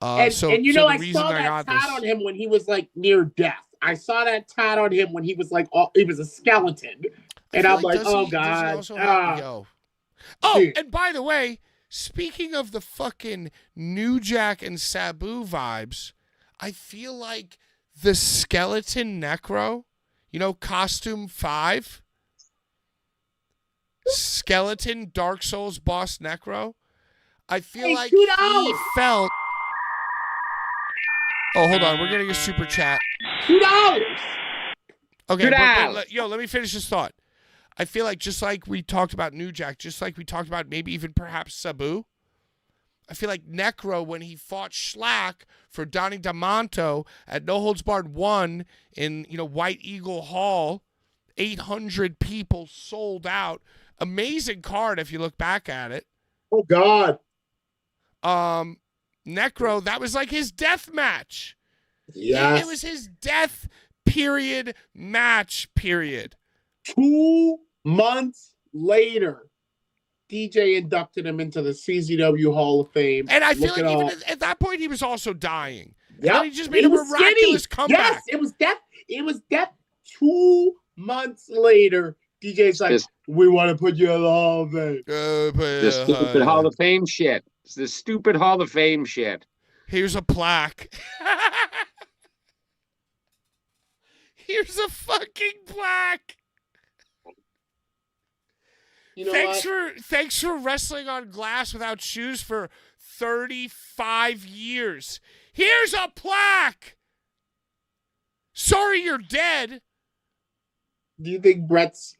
And you know, the I reason saw that got tat this- on him when he was like near death. I saw that tat on him when he was like, he was a skeleton. And I I'm feel like, does oh he God. also have- yo. Oh, Dude. and by the way, speaking of the fucking New Jack and Sabu vibes, I feel like the skeleton Necro, you know, costume 5, skeleton Dark Souls boss Necro, I feel Hey, like $2. he felt. Oh, hold on. We're getting a super chat. $2. Okay, $2. let me finish this thought. I feel like just like we talked about New Jack, just like we talked about maybe even perhaps Sabu, I feel like Necro, when he fought Schlack for Donnie D'Amonto at No Holds Barred 1 in, you know, White Eagle Hall, 800 people sold out. Amazing card if you look back at it. Oh God. Necro, that was like his death match. Yes. It was his death period match period. 2 months later, DJ inducted him into the CZW Hall of Fame. And I feel Look like it even up. at that point he was also dying. And Yep. then he just made a was miraculous skinny. comeback. Yes, it was death. It was death. 2 months later, DJ's like, This- we want to put you in the Hall of Fame. The stupid Hall of Fame shit. It's the stupid Hall of Fame shit. Here's a plaque. Here's a fucking plaque. You know Thanks for wrestling on glass without shoes for 35 years. Here's a plaque. Sorry you're dead. Do you think Brett's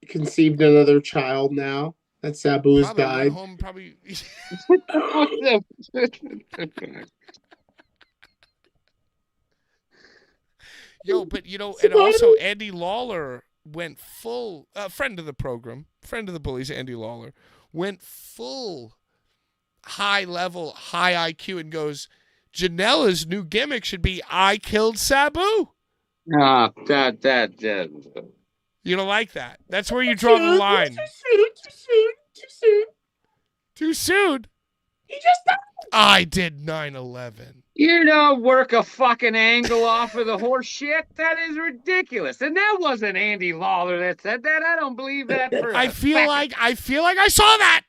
conceived another child now that Sabu has Probably went died? home, probably. Yo, but you know, and also Andy Lawler went full. Friend of the program, friend of the Bullies, Andy Lawler went full high level, high IQ, and goes, Janela's new gimmick should be "I killed Sabu." That. You don't like that. That's where you draw the line. Too soon. Too soon. He just died. I did 9/11. You don't work a fucking angle off of the horse shit. That is ridiculous. And that wasn't Andy Lawler that said that. I don't believe that for I a feel second. like I saw that.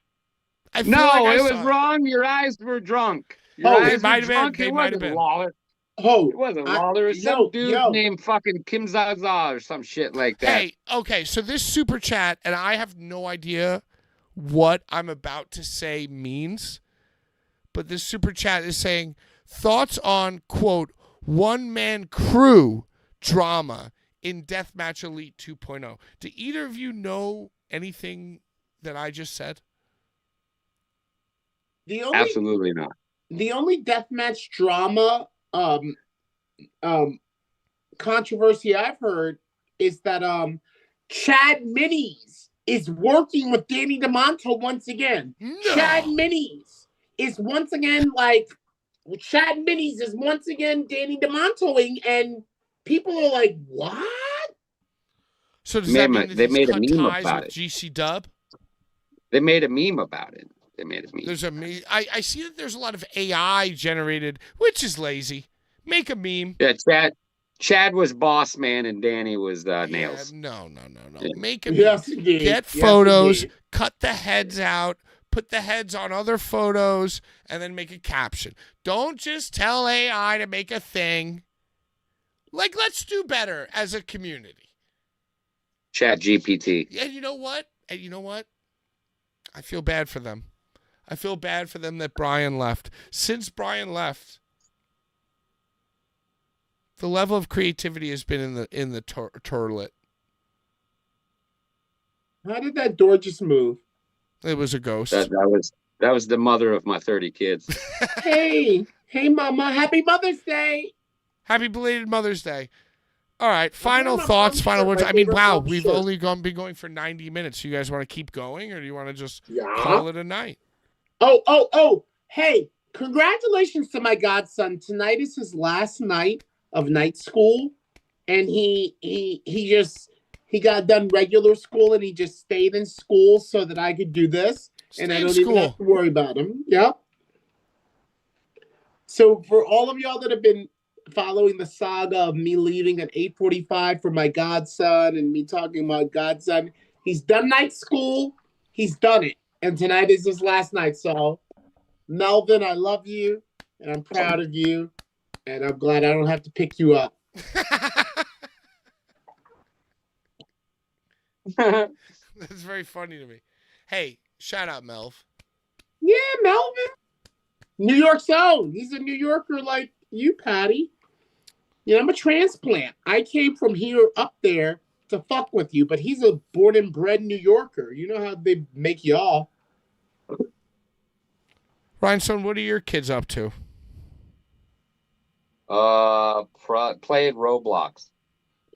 I feel No, like I it saw was wrong. Your eyes were drunk. Your Oh, They eyes might were have been. drunk. They It might have wasn't been. Lawler. Oh, It wasn't Lawler. It was some dude named fucking Kim Zaza or some shit like that. Hey, okay, so this super chat, and I have no idea what I'm about to say means, but this super chat is saying thoughts on, quote, one-man crew drama in Deathmatch Elite 2.0. Do either of you know anything that I just said? Absolutely not. The only deathmatch drama controversy I've heard is that Chad Minis is working with Danny DeMonto once again. No. Chad Minis is once again Danny DeMontoing, and people are like, what? So does that mean that they he's made a cut meme ties about with it. GC Dub? They made a meme about it. They made a meme. There's a meme. I see that there's a lot of AI generated, which is lazy. Make a meme. Yeah, Chad was boss man and Danny was nails. No. Yeah. Make a meme. Yes, indeed. Get Yes, photos, indeed. cut the heads out, put the heads on other photos, and then make a caption. Don't just tell AI to make a thing. Like, let's do better as a community. Chat GPT. And you know what? I feel bad for them. I feel bad for them that Brian left. Since Brian left, the level of creativity has been in the toilet. How did that door just move? It was a ghost. That was the mother of my 30 kids. Hey, Mama, happy Mother's Day. Happy belated Mother's Day. All right, final my thoughts, mom's final shirt, words. my I mean, favorite wow, mom's we've shirt. only been going for 90 minutes. You guys want to keep going, or do you want to just Yeah. call it a night? Oh. Hey, congratulations to my godson. Tonight is his last night of night school. And he got done regular school and he just stayed in school so that I could do this. And I don't even have to worry about him. Yep. So for all of y'all that have been following the saga of me leaving at 8:45 for my godson and me talking about godson, he's done night school. He's done it. And tonight is his last night. So, Melvin, I love you. And I'm proud of you. And I'm glad I don't have to pick you up. That's very funny to me. Hey, shout out Melv. Yeah, Melvin. New York's own. He's a New Yorker like you, Patty. You know, I'm a transplant. I came from here up there to fuck with you, but he's a born and bred New Yorker. You know how they make y'all. Rhinestone, what are your kids up to? Playing Roblox.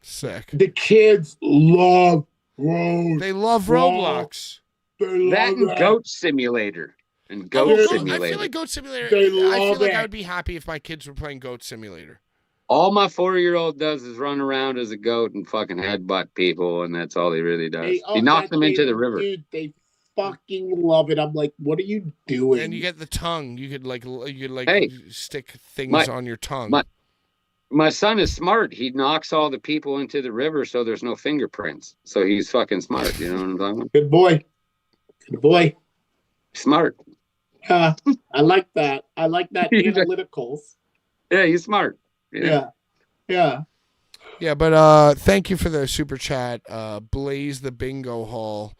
Sick. The kids love Roblox. They love Roblox. That and Goat Simulator. And Goat Simulator. I feel like Goat Simulator. They I feel love like it. I would be happy if my kids were playing Goat Simulator. All my 4-year-old does is run around as a goat and fucking headbutt people, and that's all he really does. He knocked them into the river. Dude, they fucking love it. I'm like, what are you doing? And you get the tongue. You could Hey, stick things on your tongue. My son is smart. He knocks all the people into the river so there's no fingerprints. So he's fucking smart. You know what I'm talking about? Good boy. Good boy. Smart. I like that. I like that analyticals. Yeah, he's smart. Yeah. Yeah, but thank you for the super chat. Blaze the bingo hall.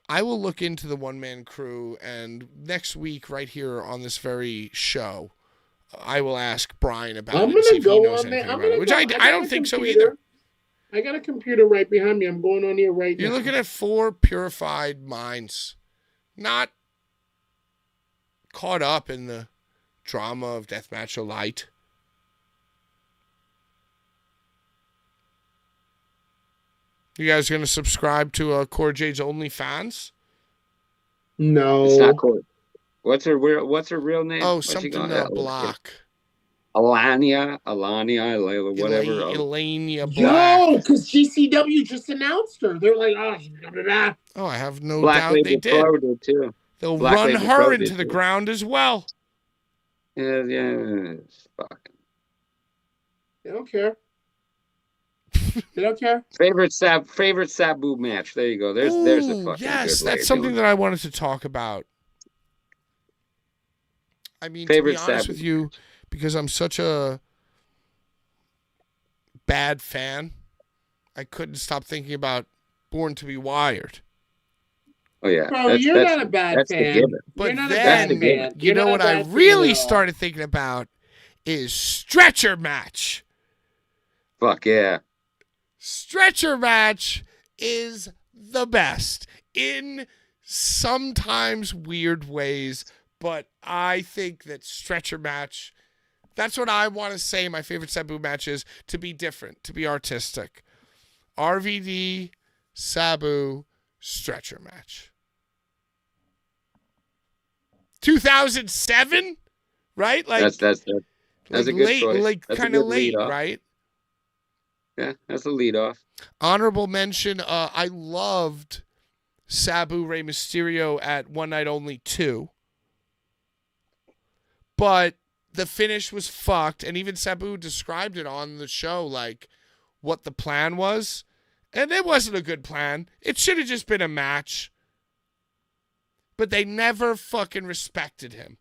I will look into the one-man crew, and next week, right here on this very show, I will ask Brian about I'm it and see gonna if he go knows on anything there. about it. Which I don't think so either. I got a computer right behind me. I'm going on here right now. You're looking at 4 purified minds, not caught up in the drama of Deathmatch Elite. You guys going to subscribe to Core Jade's OnlyFans? No. It's not cool. What's her real name? Oh, What's she something got? block. Alania, whatever. Elania Black. Yo, because GCW just announced her. They're like, oh, blah, blah, blah. Oh, I have no Black doubt they Label did. Pro did too. They'll Black run Label her Pro into did the too. ground as well. Yeah. They don't care. They don't care. Favorite Sabu match. There you go. There's a Ooh, fucking yes, good way that's of something doing that I wanted to talk about. I mean, Favorite to be honest Sabu with you, because I'm such a bad fan, I couldn't stop thinking about Born to Be Wired. Oh yeah, Bro, you're not a bad that's the fan. given. But You're not a then, bad fan. you You're know not what a I bad fan really at all. started thinking about is stretcher match. Fuck yeah. Stretcher match is the best in sometimes weird ways, but I think that stretcher match, that's what I want to say my favorite Sabu match is, to be different, to be artistic. RVD, Sabu, stretcher match. 2007, right? Like That's like a good late, choice. like That's a kind of good late, lead-off. right? Yeah, that's a lead off. Honorable mention, I loved Sabu Rey Mysterio at One Night Only 2. But the finish was fucked, and even Sabu described it on the show, like what the plan was. And it wasn't a good plan. It should have just been a match. But they never fucking respected him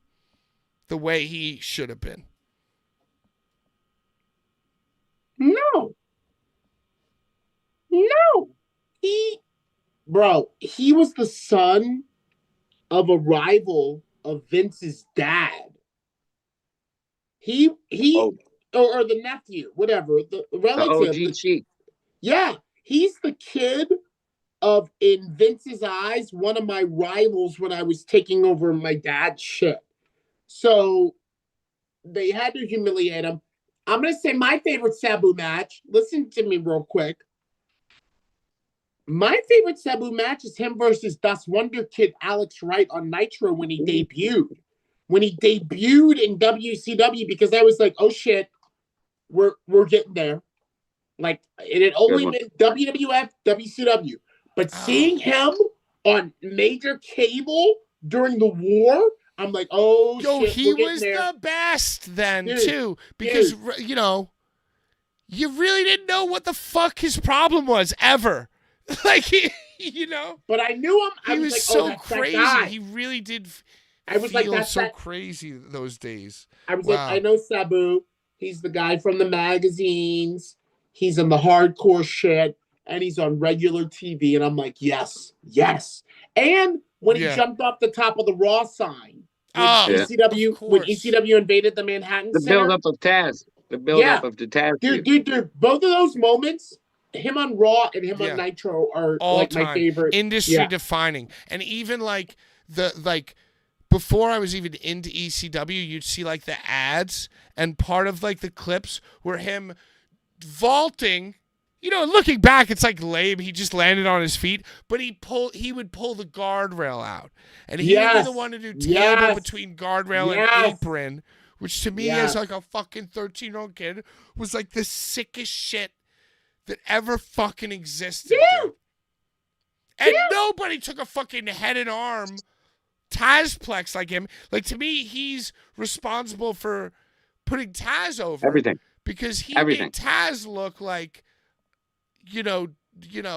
the way he should have been. No. He was the son of a rival of Vince's dad. He or the nephew, whatever, the The relative. OG Cheek. Yeah, he's the kid of, in Vince's eyes, one of my rivals when I was taking over my dad's shit. So they had to humiliate him. I'm going to say my favorite Sabu match. Listen to me real quick. My favorite Sabu match is him versus Das Wonder Kid Alex Wright on Nitro when he debuted. When he debuted in WCW, because I was like, oh shit, we're getting there. Like, it had only been WWF, WCW. But seeing him on major cable during the war, I'm like, oh shit, he we're was there. the best then, Dude, too. Because, you know, you really didn't know what the fuck his problem was, ever. Like, you know. But I knew him. He was like, so that's crazy. that guy. He really did I was like, feel that's so that. crazy those days. I was Wow. like, I know Sabu. He's the guy from the magazines. He's in the hardcore shit. And he's on regular TV. And I'm like, yes. And when he jumped off the top of the Raw sign, when ECW invaded the Manhattan The Center. build-up of Taz. The build-up of the Taz. Dude. Both of those moments, him on Raw and him on Nitro, are all like time. my favorite. Industry defining. And even like before I was even into ECW, you'd see like the ads, and part of like the clips were him vaulting. You know, looking back, it's like lame. He just landed on his feet, but he would pull the guardrail out, and he would be the one to do table between guardrail and apron, which to me as like a fucking 13-year-old kid was like the sickest shit that ever fucking existed. Dude. And nobody took a fucking head and arm Tazplex like him. Like, to me, he's responsible for putting Taz over. Everything. Because he made Taz look like, you know,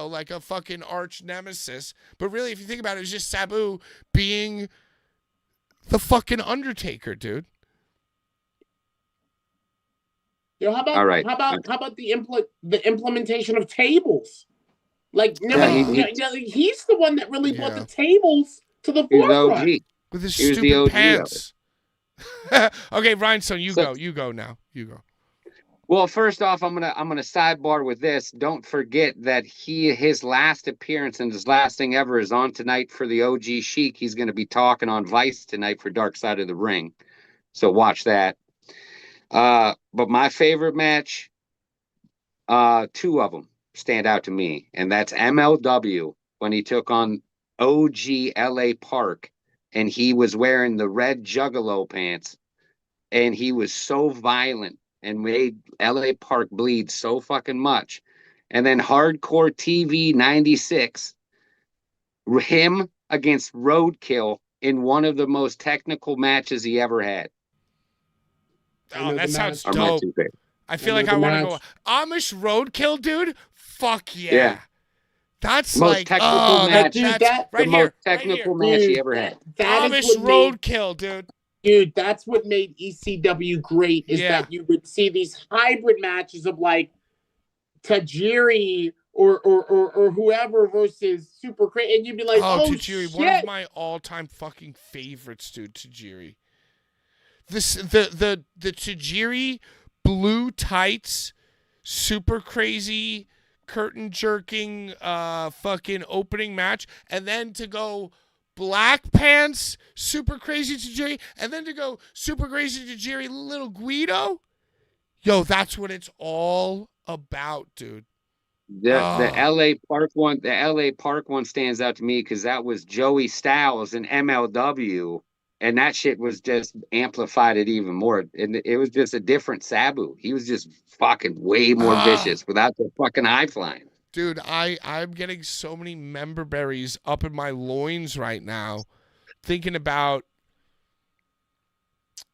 like a fucking arch nemesis. But really, if you think about it was just Sabu being the fucking Undertaker, dude. You know, how about the implementation of tables? Like, he's the one that really brought the tables to the forefront. With his stupid pants. Okay, Rhinestone, you go now. You go. Well, first off, I'm gonna sidebar with this. Don't forget that his last appearance and his last thing ever is on tonight for the OG Sheik. He's gonna be talking on Vice tonight for Dark Side of the Ring, so watch that. But my favorite match, two of them stand out to me, and that's MLW when he took on OG LA Park, and he was wearing the red Juggalo pants. and he was so violent and made LA Park bleed so fucking much. And then Hardcore TV 96, him against Roadkill in one of the most technical matches he ever had. Oh, that sounds Are my dope. two favorites. I feel like I want to go Amish Roadkill, dude. Fuck yeah. That's Most like technical match. Dude, that's that- right the here, most technical right match Dude, he ever had. that here. is Amish what made, Roadkill, dude. dude, that's what made ECW great, is Yeah. that you would see these hybrid matches of like Tajiri or whoever versus Super Crazy, and you'd be like, oh Tajiri, shit. one of my all-time fucking favorites, dude. Tajiri. The Tajiri blue tights, super crazy curtain jerking fucking opening match, and then to go black pants, super crazy Tajiri, and then to go super crazy Tajiri little Guido. Yo, that's what it's all about, dude. The LA Park one stands out to me because that was Joey Styles and MLW, and that shit was just amplified it even more. And it was just a different Sabu. He was just fucking way more vicious without the fucking high flying. Dude, I'm getting so many member berries up in my loins right now, thinking about,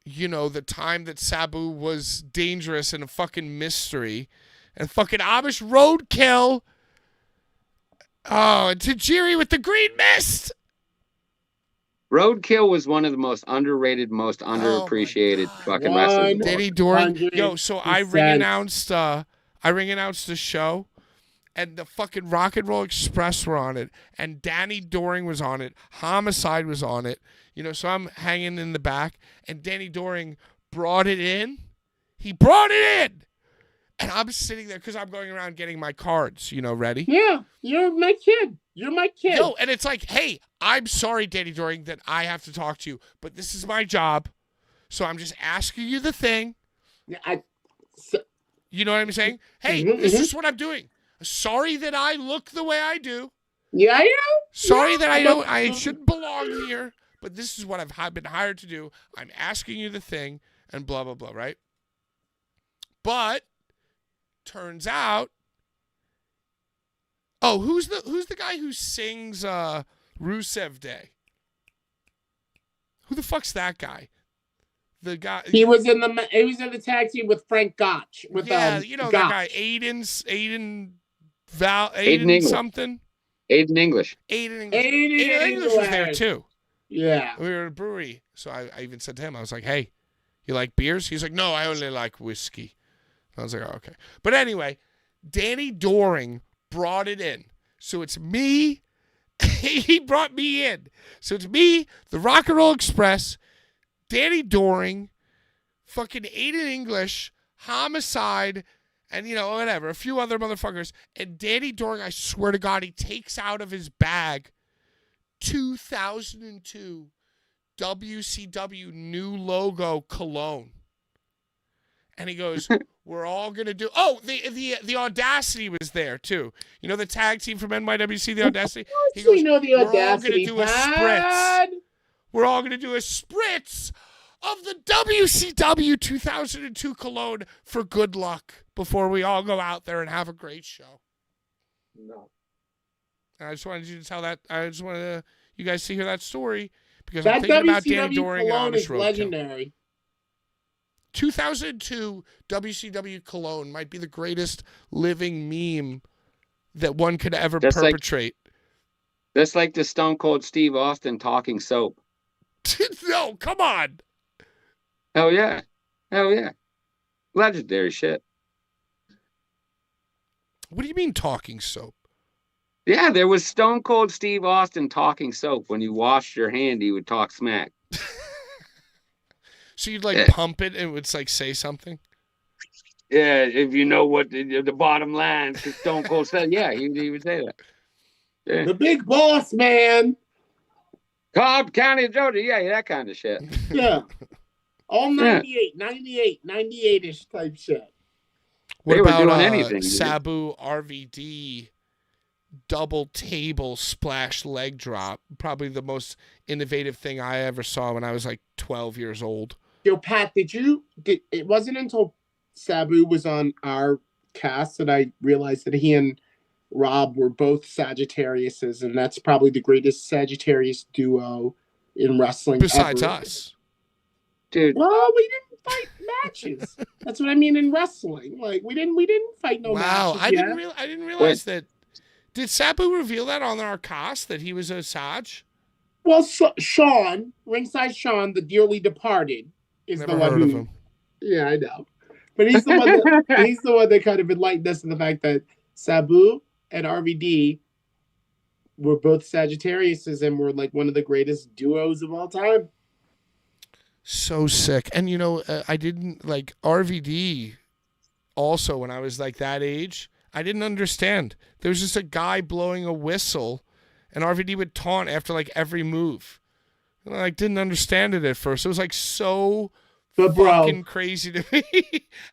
you know, the time that Sabu was dangerous and a fucking mystery, and fucking Amish Roadkill. Oh, and Tajiri with the green mist. Roadkill was one of the most underrated, most underappreciated fucking wrestlers. Danny Doring. 100%. Yo, so I ring announced the show, and the fucking Rock and Roll Express were on it, and Danny Doring was on it, Homicide was on it. You know, so I'm hanging in the back, and Danny Doring brought it in. He brought it in. And I'm sitting there because I'm going around getting my cards, you know, ready? Yeah, you're my kid. You're my kid. Yo, and it's like, hey, I'm sorry, Danny Doring, that I have to talk to you, but this is my job. So I'm just asking you the thing. Yeah, You know what I'm saying? Hey, this is what I'm doing. Sorry that I look the way I do. yeah, yeah. Sorry that I shouldn't belong here, but this is what I've been hired to do. I'm asking you the thing, and blah, blah, blah, right? But turns out, who's the guy who sings Rusev Day? Who the fuck's that guy? The guy He was in the tag team with Frank Gotch. With you know Gotch. that guy Aiden English. something. Aiden English. Aiden English was there too. Yeah. We were at a brewery, so I even said to him, I was like, "Hey, you like beers?" He's like, "No, I only like whiskey." I was like, "Oh, okay." But anyway, Danny Doring brought it in. So it's me. He brought me in. So it's me, the Rock and Roll Express, Danny Doring, fucking Aiden English, Homicide, and, you know, whatever, a few other motherfuckers. And Danny Doring, I swear to God, he takes out of his bag 2002 WCW new logo cologne. And he goes, we're all going to do... Oh, the Audacity was there, too. You know the tag team from NYWC, the Audacity? He goes, We know the Audacity. we're all going to do a spritz. We're all going to do a spritz of the WCW 2002 cologne for good luck before we all go out there and have a great show. No. And I just wanted you to tell that. I just wanted you guys to hear that story because That I'm thinking about WCW Danny Doring and cologne Amish is Roadkill. legendary. 2002 WCW cologne might be the greatest living meme that one could ever perpetrate. That's like the Stone Cold Steve Austin talking soap. No, come on. Hell yeah. Hell yeah. Legendary shit. What do you mean talking soap? Yeah, there was Stone Cold Steve Austin talking soap. When you washed your hand, he would talk smack. So you'd like pump it and it would like say something? Yeah, if you know what the bottom line, Stone Cold said, yeah, he would say that. Yeah. The big boss, man. Cobb County, Georgia, yeah, that kind of shit. Yeah. All 98, 98-ish type shit. What They were about doing anything, dude. Sabu RVD double table splash leg drop? Probably the most innovative thing I ever saw when I was like 12 years old. Yo, Pat, it wasn't until Sabu was on our cast that I realized that he and Rob were both Sagittariuses, and that's probably the greatest Sagittarius duo in wrestling Besides ever. us. Dude. Well, we didn't fight matches. That's what I mean in wrestling. Like we didn't fight no Wow, matches. I yet. didn't realize that. Did Sabu reveal that on our cast that he was a Sag? Well, Sean, ringside Sean, the dearly departed, is Never the one heard who. of him. Yeah, I know, but he's the one that kind of enlightened us to the fact that Sabu and RVD were both Sagittariuses and were like one of the greatest duos of all time. So sick. And you know, I didn't like RVD also when I was like that age. I didn't understand. There was just a guy blowing a whistle and RVD would taunt after like every move. And I like didn't understand it at first. It was like so fucking crazy to me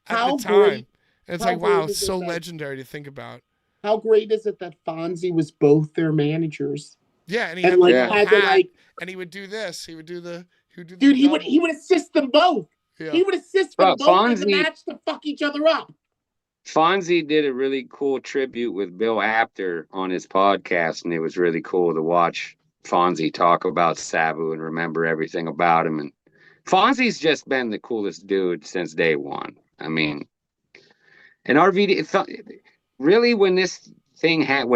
at the time. And it's like, wow, it's so legendary to think about. How great is it that Fonzie was both their managers? Yeah, and he had like a had hat, to, and he would do this. He would do the dude. He would assist them both. Yeah. He would assist them both in the match to fuck each other up. Fonzie did a really cool tribute with Bill Apter on his podcast, and it was really cool to watch Fonzie talk about Sabu and remember everything about him. And Fonzie's just been the coolest dude since day one. I mean, and RVD, really, when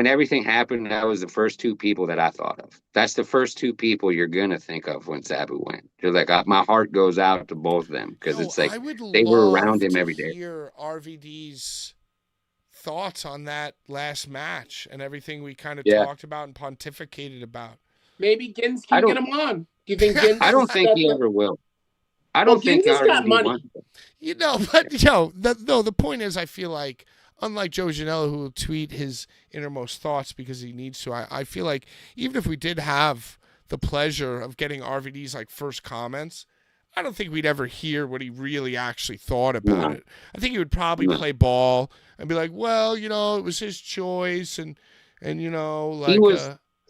everything happened, that was the first two people that I thought of. That's the first two people you're gonna think of when Sabu went. You're like, my heart goes out to both of them because it's like they were around him every day. Hear RVD's thoughts on that last match and everything we kind of talked about and pontificated about. Maybe Gins can get him on. Do you think Gins? I don't think he ever will. I don't think Gins got money. You know, but the point is, I feel like, unlike Joe Janela, who will tweet his innermost thoughts because he needs to, I feel like even if we did have the pleasure of getting RVD's like first comments, I don't think we'd ever hear what he really actually thought about it. I think he would probably play ball and be like, well, you know, it was his choice, and you know, like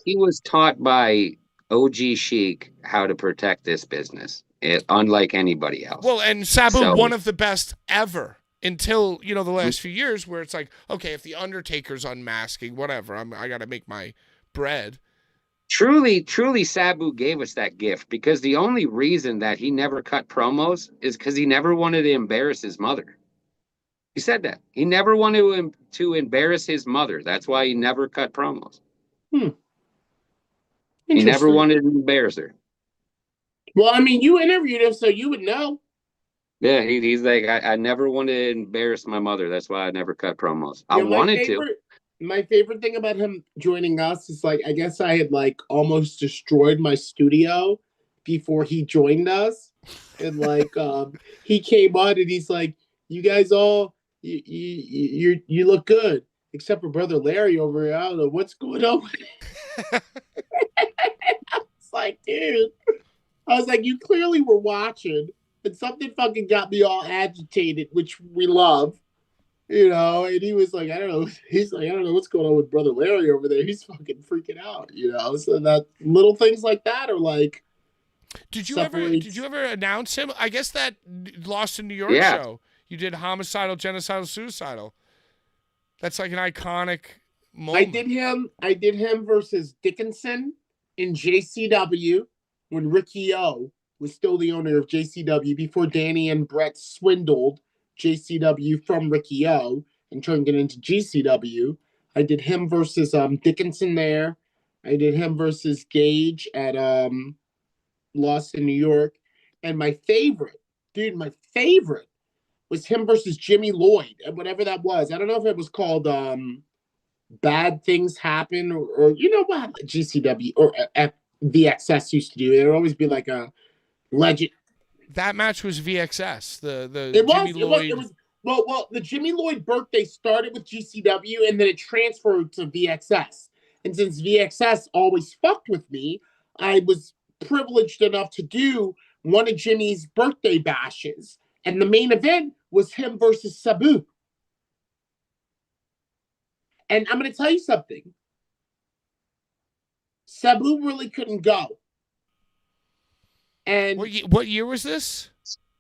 he was taught by OG Sheik how to protect this business, unlike anybody else. Well, and Sabu, one of the best ever. Until, you know, the last few years where it's like, okay, if the Undertaker's unmasking, whatever, I got to make my bread. Truly, Sabu gave us that gift because the only reason that he never cut promos is because he never wanted to embarrass his mother. He said that. He never wanted to embarrass his mother. That's why he never cut promos. He never wanted to embarrass her. Well, I mean, you interviewed him, so you would know. Yeah, he's like, I never wanted to embarrass my mother. That's why I never cut promos. I wanted to. My favorite thing about him joining us is like, I guess I had like almost destroyed my studio before he joined us. And like, he came on and he's like, you guys all, you look good. Except for Brother Larry over here. I don't know what's going on with it. It's like, dude. I was like, you clearly were watching. And something fucking got me all agitated, which we love, you know. And he was like, I don't know. He's like, I don't know what's going on with Brother Larry over there. He's fucking freaking out, you know. So that little things like that are like. Did you ever announce him? I guess that Lost in New York show. You did homicidal, genocidal, suicidal. That's like an iconic moment. I did him versus Dickinson in JCW when Ricky O was still the owner of JCW before Danny and Brett swindled JCW from Ricky O and turned it into GCW. I did him versus Dickinson there. I did him versus Gage at Lost in New York. And my favorite was him versus Jimmy Lloyd and whatever that was. I don't know if it was called Bad Things Happen or you know what GCW or VXS used to do. There would always be like a legend. That match was VXS. Well, the Jimmy Lloyd birthday started with GCW and then it transferred to VXS. And since VXS always fucked with me, I was privileged enough to do one of Jimmy's birthday bashes. And the main event was him versus Sabu. And I'm going to tell you something. Sabu really couldn't go. And what year was this?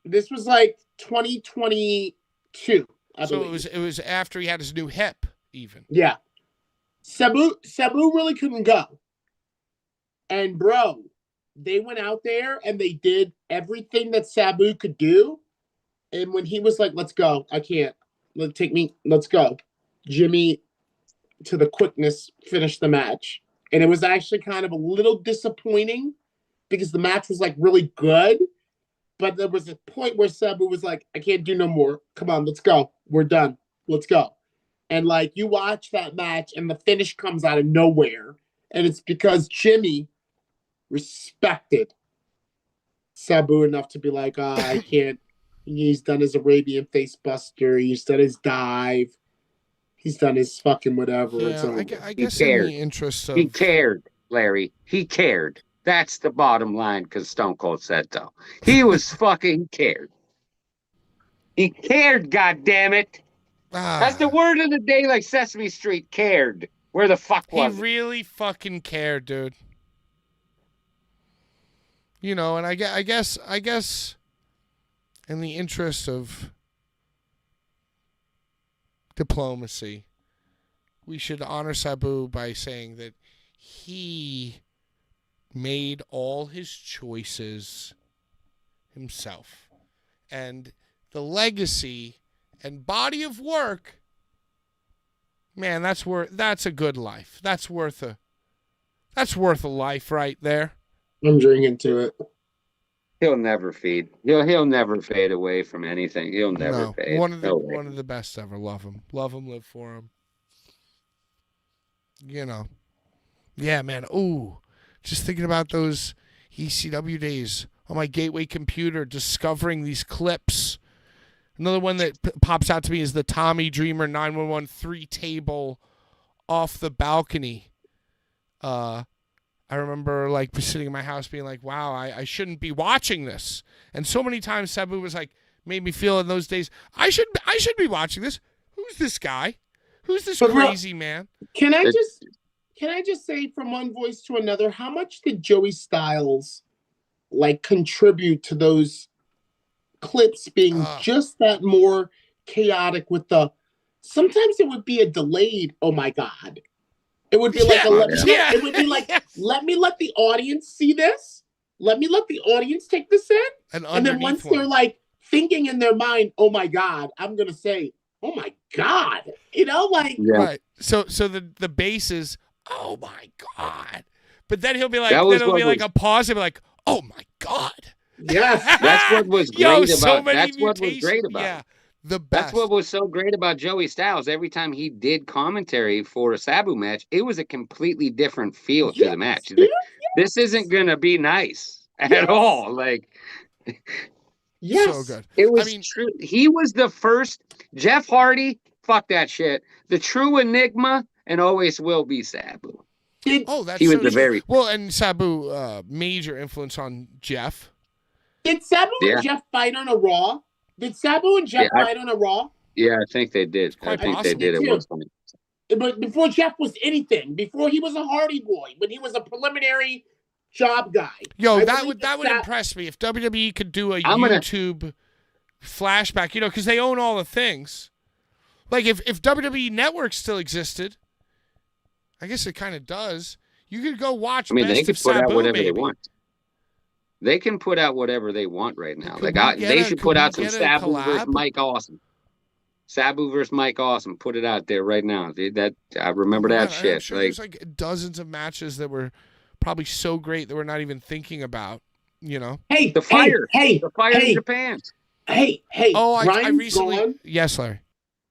This was like 2022, I So believe. it was after he had his new hip, even. Yeah. Sabu really couldn't go. And bro, they went out there and they did everything that Sabu could do. And when he was like, let's go, I can't. Let's go. Jimmy, to the quickness, finished the match. And it was actually kind of a little disappointing because the match was like really good. But there was a point where Sabu was like, I can't do no more. Come on, let's go. We're done. Let's go. And like you watch that match and the finish comes out of nowhere. And it's because Jimmy respected Sabu enough to be like, I can't. He's done his Arabian face buster. He's done his dive. He's done his fucking whatever. Yeah, I guess in cared. the interest of... He cared, Larry. He cared. That's the bottom line, because Stone Cold said so. He was fucking cared. He cared, goddammit. That's the word of the day, like Sesame Street, cared. Where the fuck was he it? really fucking cared, dude. You know, and I guess in the interest of diplomacy, we should honor Sabu by saying that he made all his choices himself. And the legacy and body of work, man, that's a good life. That's worth a life right there. I'm drinking to it. He'll never fade. He'll never fade away from anything. He'll never fade. One of the best ever. Love him, live for him. You know, yeah, man. Ooh, just thinking about those ECW days on my gateway computer, discovering these clips. Another one that pops out to me is the Tommy Dreamer 911 3-table off the balcony. I remember like sitting in my house being like, wow, I shouldn't be watching this. And so many times Sabu was like, made me feel in those days, I should be watching this. Who's this guy? Who's this crazy man? Can I just say from one voice to another, how much did Joey Styles like contribute to those clips being just that more chaotic with the, sometimes it would be a delayed, oh my God. It would be like it would be like, let me let the audience see this. Let me let the audience take this in. And then once they're like thinking in their mind, oh my God, I'm gonna say, oh my God. You know, like right. So the bass is, oh my God. But then he'll be like, like a pause and be like, oh my God. Yes. That's what was great about that's what was great about it. The best. That's what was so great about Joey Styles. Every time he did commentary for a Sabu match, it was a completely different feel to the match. This isn't gonna be nice at all. Like, so good. It was true. He was the first. Jeff Hardy, fuck that shit. The true enigma and always will be Sabu. That's he was the very well, and Sabu, major influence on Jeff. Did Sabu and Jeff fight on a Raw? Did Sabu and Jeff fight on a Raw? Yeah, I think they did. I think they did at one point. But before Jeff was anything, before he was a Hardy Boy, when he was a preliminary job guy. Yo, that would impress me if WWE could do a YouTube flashback, you know, because they own all the things. Like if WWE Network still existed, I guess it kind of does. You could go watch. I mean, they could put out whatever they want. They can put out whatever they want right now. They should put out some Sabu versus Mike Awesome. Sabu versus Mike Awesome. Put it out there right now. I remember that shit. I'm sure there's like dozens of matches that were probably so great that we're not even thinking about. You know. Hey, the fire in Japan. Hey. Oh, I recently. Gone. Yes, Larry.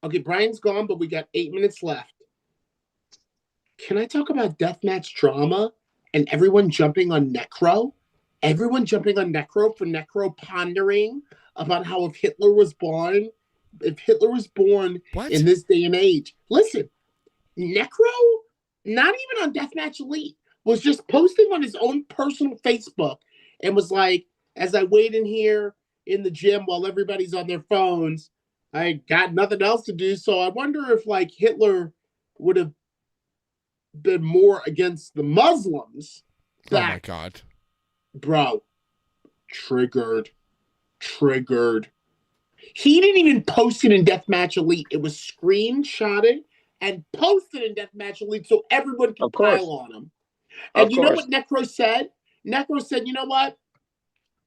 Okay, Brian's gone, but we got 8 minutes left. Can I talk about deathmatch drama and everyone jumping on Necro? Everyone jumping on Necro for Necro pondering about how if Hitler was born in this day and age. Listen, Necro, not even on Deathmatch Elite, was just posting on his own personal Facebook and was like, as I wait in here in the gym while everybody's on their phones, I got nothing else to do. So I wonder if like Hitler would have been more against the Muslims. Oh my God. Bro, triggered. triggered. He didn't even post it in Deathmatch Elite. It was screenshotted and posted in Deathmatch Elite so everyone could pile on him. And you know what Necro said? Necro said, you know what?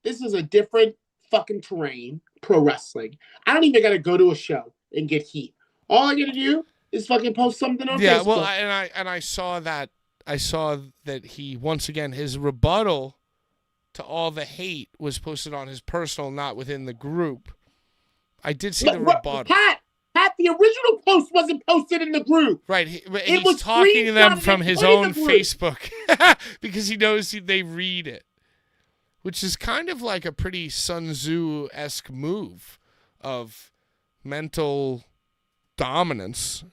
This is a different fucking terrain, pro wrestling. I don't even got to go to a show and get heat. All I got to do is fucking post something on Facebook. Yeah, well, I saw that. I saw that he, once again, his rebuttal to all the hate was posted on his personal, not within the group. I did see the rebuttal. Pat, the original post wasn't posted in the group. Right, he's talking to them from his own Facebook because he knows they read it, which is kind of like a pretty Sun Tzu-esque move of mental dominance.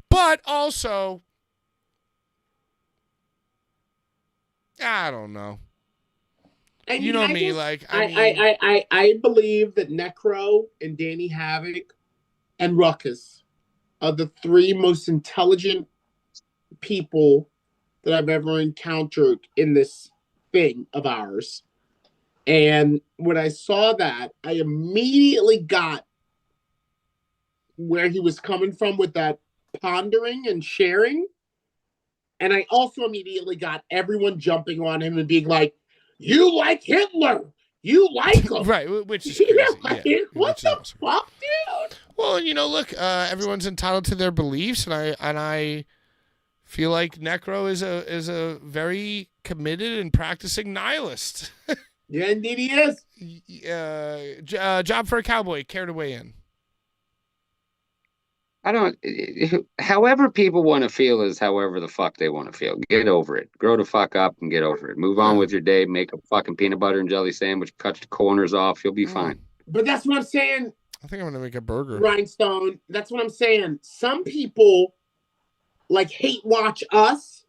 But also, I don't know. I believe that Necro and Danny Havoc and Ruckus are the three most intelligent people that I've ever encountered in this thing of ours. And when I saw that, I immediately got where he was coming from with that pondering and sharing. And I also immediately got everyone jumping on him and being like, you like Hitler. You like him. Right, which is crazy. Yeah, what the fuck, dude? Well, look, everyone's entitled to their beliefs, and I feel like Necro is a very committed and practicing nihilist. Yeah, indeed he is. Job for a cowboy. Care to weigh in? I don't. However people want to feel is however the fuck they want to feel. Get over it. Grow the fuck up and get over it. Move on with your day. Make a fucking peanut butter and jelly sandwich. Cut the corners off. You'll be fine. But that's what I'm saying. I think I'm gonna make a burger. Rhinestone. That's what I'm saying. Some people hate watch us.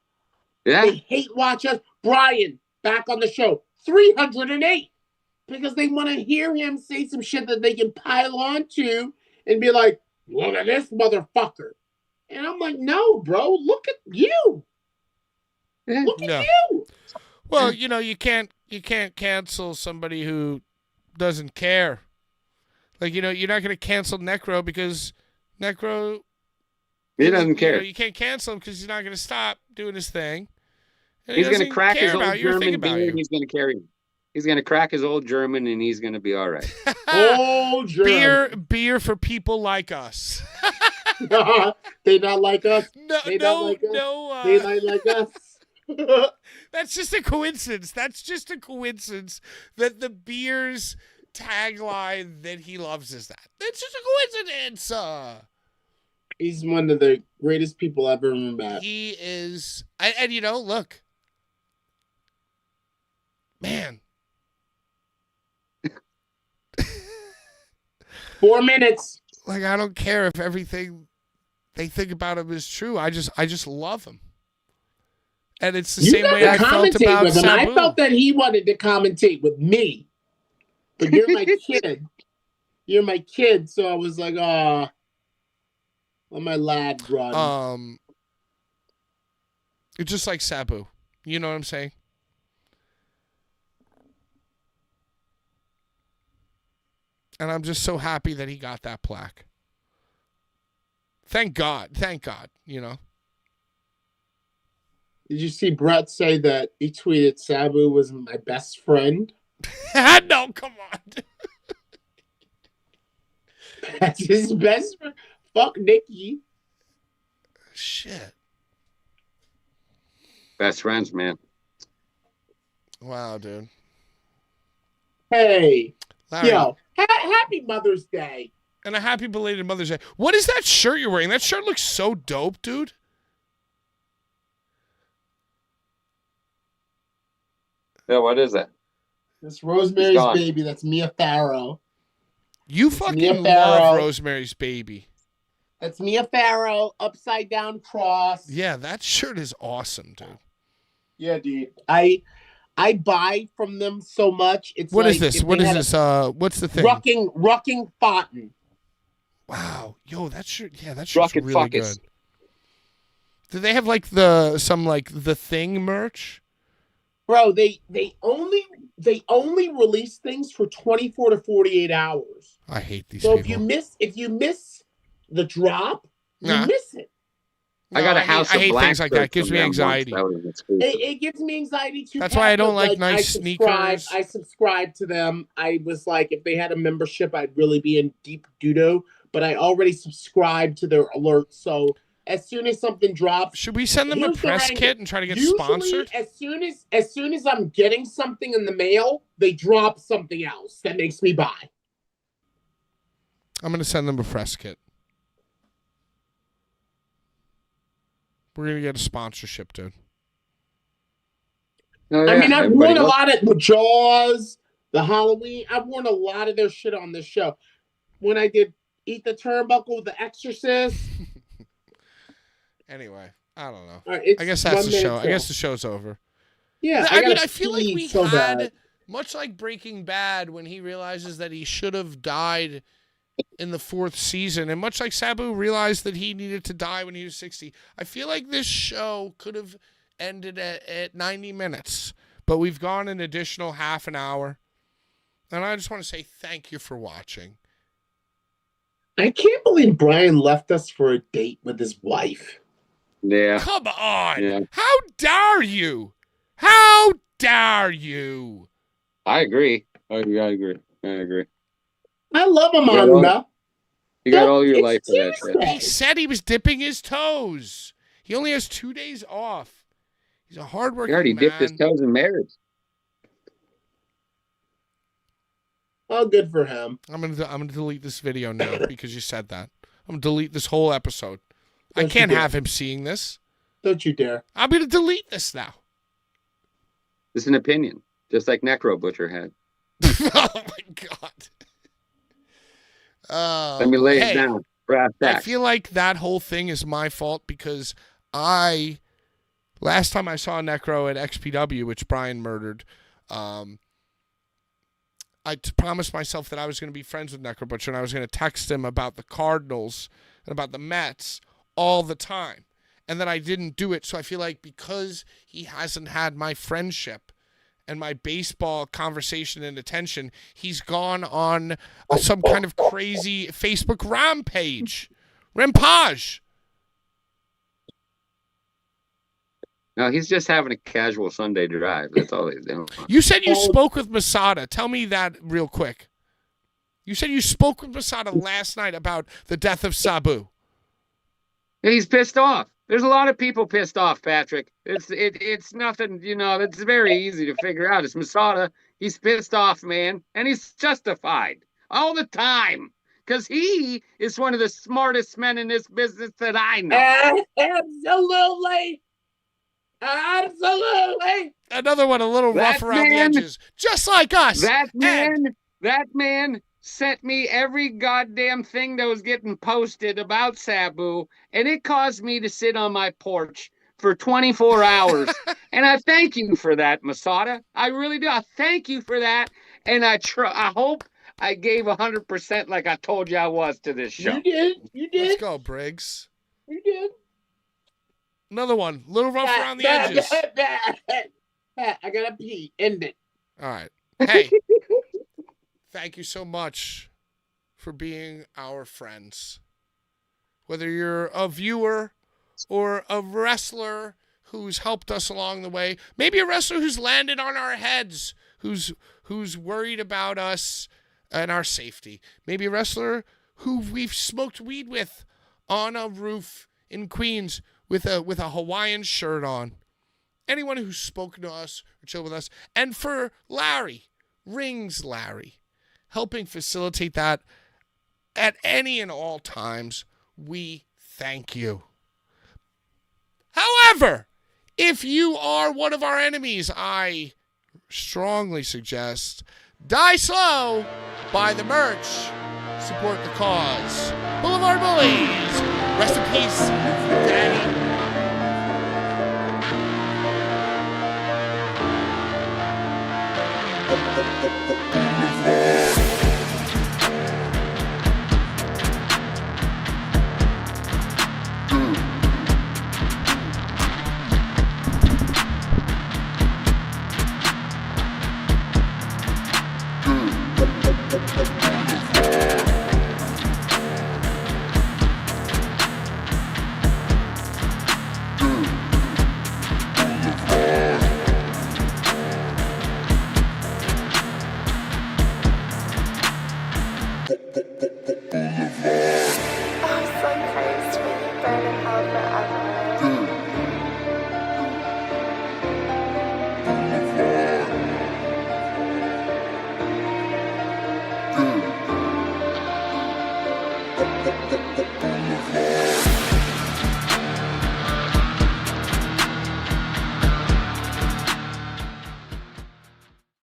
Yeah. They hate watch us. Brian, back on the show. 308. Because they want to hear him say some shit that they can pile on to and be like, look at this motherfucker. And I'm like, no, bro, look at you. Look at you. Well, you can't cancel somebody who doesn't care. Like, you're not going to cancel Necro because Necro, he doesn't care. You can't cancel him because he's not going to stop doing his thing. He's going to crack his old German beer and he's going to carry him. He's going to crack his old German and he's going to be all right. Old German. Beer for people like us. They not like us? No. They not like us? That's just a coincidence. That the beer's tagline that he loves is that. It's just a coincidence. He's one of the greatest people I've ever met. He is. And look. Man. 4 minutes. Like, I don't care if everything they think about him is true. I just love him. And it's the same way I felt about Sabu. I felt that he wanted to commentate with me. But you're my kid. You're my kid, so I was like, let my lad run. It's just like Sabu. You know what I'm saying? And I'm just so happy that he got that plaque. Thank God. Did you see Brett say that he tweeted Sabu was my best friend? No, come on. That's his best friend. Fuck Nikki. Shit. Best friends, man. Wow, dude. Hey. Larry. Yo, happy Mother's Day. And a happy belated Mother's Day. What is that shirt you're wearing? That shirt looks so dope, dude. Yeah, what is that? That's Rosemary's Baby. That's Mia Farrow. You fucking love Rosemary's Baby. That's Mia Farrow, upside down cross. Yeah, that shirt is awesome, dude. Yeah, dude. I buy from them so much. It's what is this? What is this? What's the thing? Rucking Fountain. Wow, yo, that shirt. Yeah, that shirt's really Fuckus. good. Do they have like the Thing merch? Bro, they only they only release things for 24 to 48 hours. I hate these So people. if you miss the drop, you Nah. miss it. No, I got a House I of hate Black things like that. It shirt gives from me them once. anxiety. That was exclusive. It gives me anxiety too. That's why I don't like nice I sneakers. I subscribe to them. I was like, if they had a membership, I'd really be in deep doo-doo. But I already subscribed to their alerts. So as soon as something drops, Should we send them a here's the press wrangle. kit and try to get Usually, sponsored? as soon as I'm getting something in the mail, they drop something else that makes me buy. I'm going to send them a press kit. We're going to get a sponsorship, dude. Oh, I yeah. mean, I've Everybody worn a else? lot of the Jaws, the Halloween. I've worn a lot of their shit on this show. When I did Eat the Turnbuckle with The Exorcist. Anyway, I don't know. I I guess that's the show. I guess the show's over. Yeah, I mean, gotta I feel like pee we so had, bad. much like Breaking Bad, when he realizes that he should have died in the 4th season, and much like Sabu realized that he needed to die when he was 60, I feel like this show could have ended at 90 minutes, but we've gone an additional half an hour, and I just want to say thank you for watching. I can't believe Brian left us for a date with his wife. Yeah. Come on! Yeah. How dare you? How dare you? I agree. I agree. I love got Amanda. You got all your It's life for that shit. Tuesday. He said he was dipping his toes. He only has 2 days off. He's a hardworking He already man. dipped his toes in marriage. Oh, good for him. I'm gonna delete this video now because you said that. I'm gonna delete this whole episode. I Don't you can't dare. have him seeing this. Don't you dare. I'm gonna delete this now. It's an opinion, just like Necro Butcher had. Oh my god. Let me lay hey, it down. Brass I tacks. feel like that whole thing is my fault because last time I saw Necro at XPW, which Brian murdered, I promised myself that I was going to be friends with Necro Butcher and I was going to text him about the Cardinals and about the Mets all the time. And then I didn't do it. So I feel like because he hasn't had my friendship and my baseball conversation and attention, he's gone on some kind of crazy Facebook rampage. No, he's just having a casual Sunday drive. That's all he's doing. You said you spoke with Masada. Tell me that real quick. You said you spoke with Masada last night about the death of Sabu. He's pissed off. There's a lot of people pissed off, Patrick. It's nothing, it's very easy to figure out. It's Masada. He's pissed off, man. And he's justified all the time. Because he is one of the smartest men in this business that I know. Absolutely. Absolutely. Another one a little rough around the edges. Just like us. That man sent me every goddamn thing that was getting posted about Sabu, and it caused me to sit on my porch for 24 hours. And I thank you for that, Masada. I really do. I thank you for that, and I hope I gave 100% like I told you I was to this show. You did. Let's go, Briggs. You did. Another one. A little rough around the edges. I gotta pee. End it. All right. Hey, thank you so much for being our friends. Whether you're a viewer or a wrestler who's helped us along the way, maybe a wrestler who's landed on our heads, who's worried about us and our safety. Maybe a wrestler who we've smoked weed with on a roof in Queens with a Hawaiian shirt on. Anyone who's spoken to us or chilled with us. And for Larry, Rings Larry, helping facilitate that at any and all times, we thank you. However, if you are one of our enemies, I strongly suggest Die Slow, buy the merch, support the cause. Blvd Bullies, rest in peace, Daddy. Before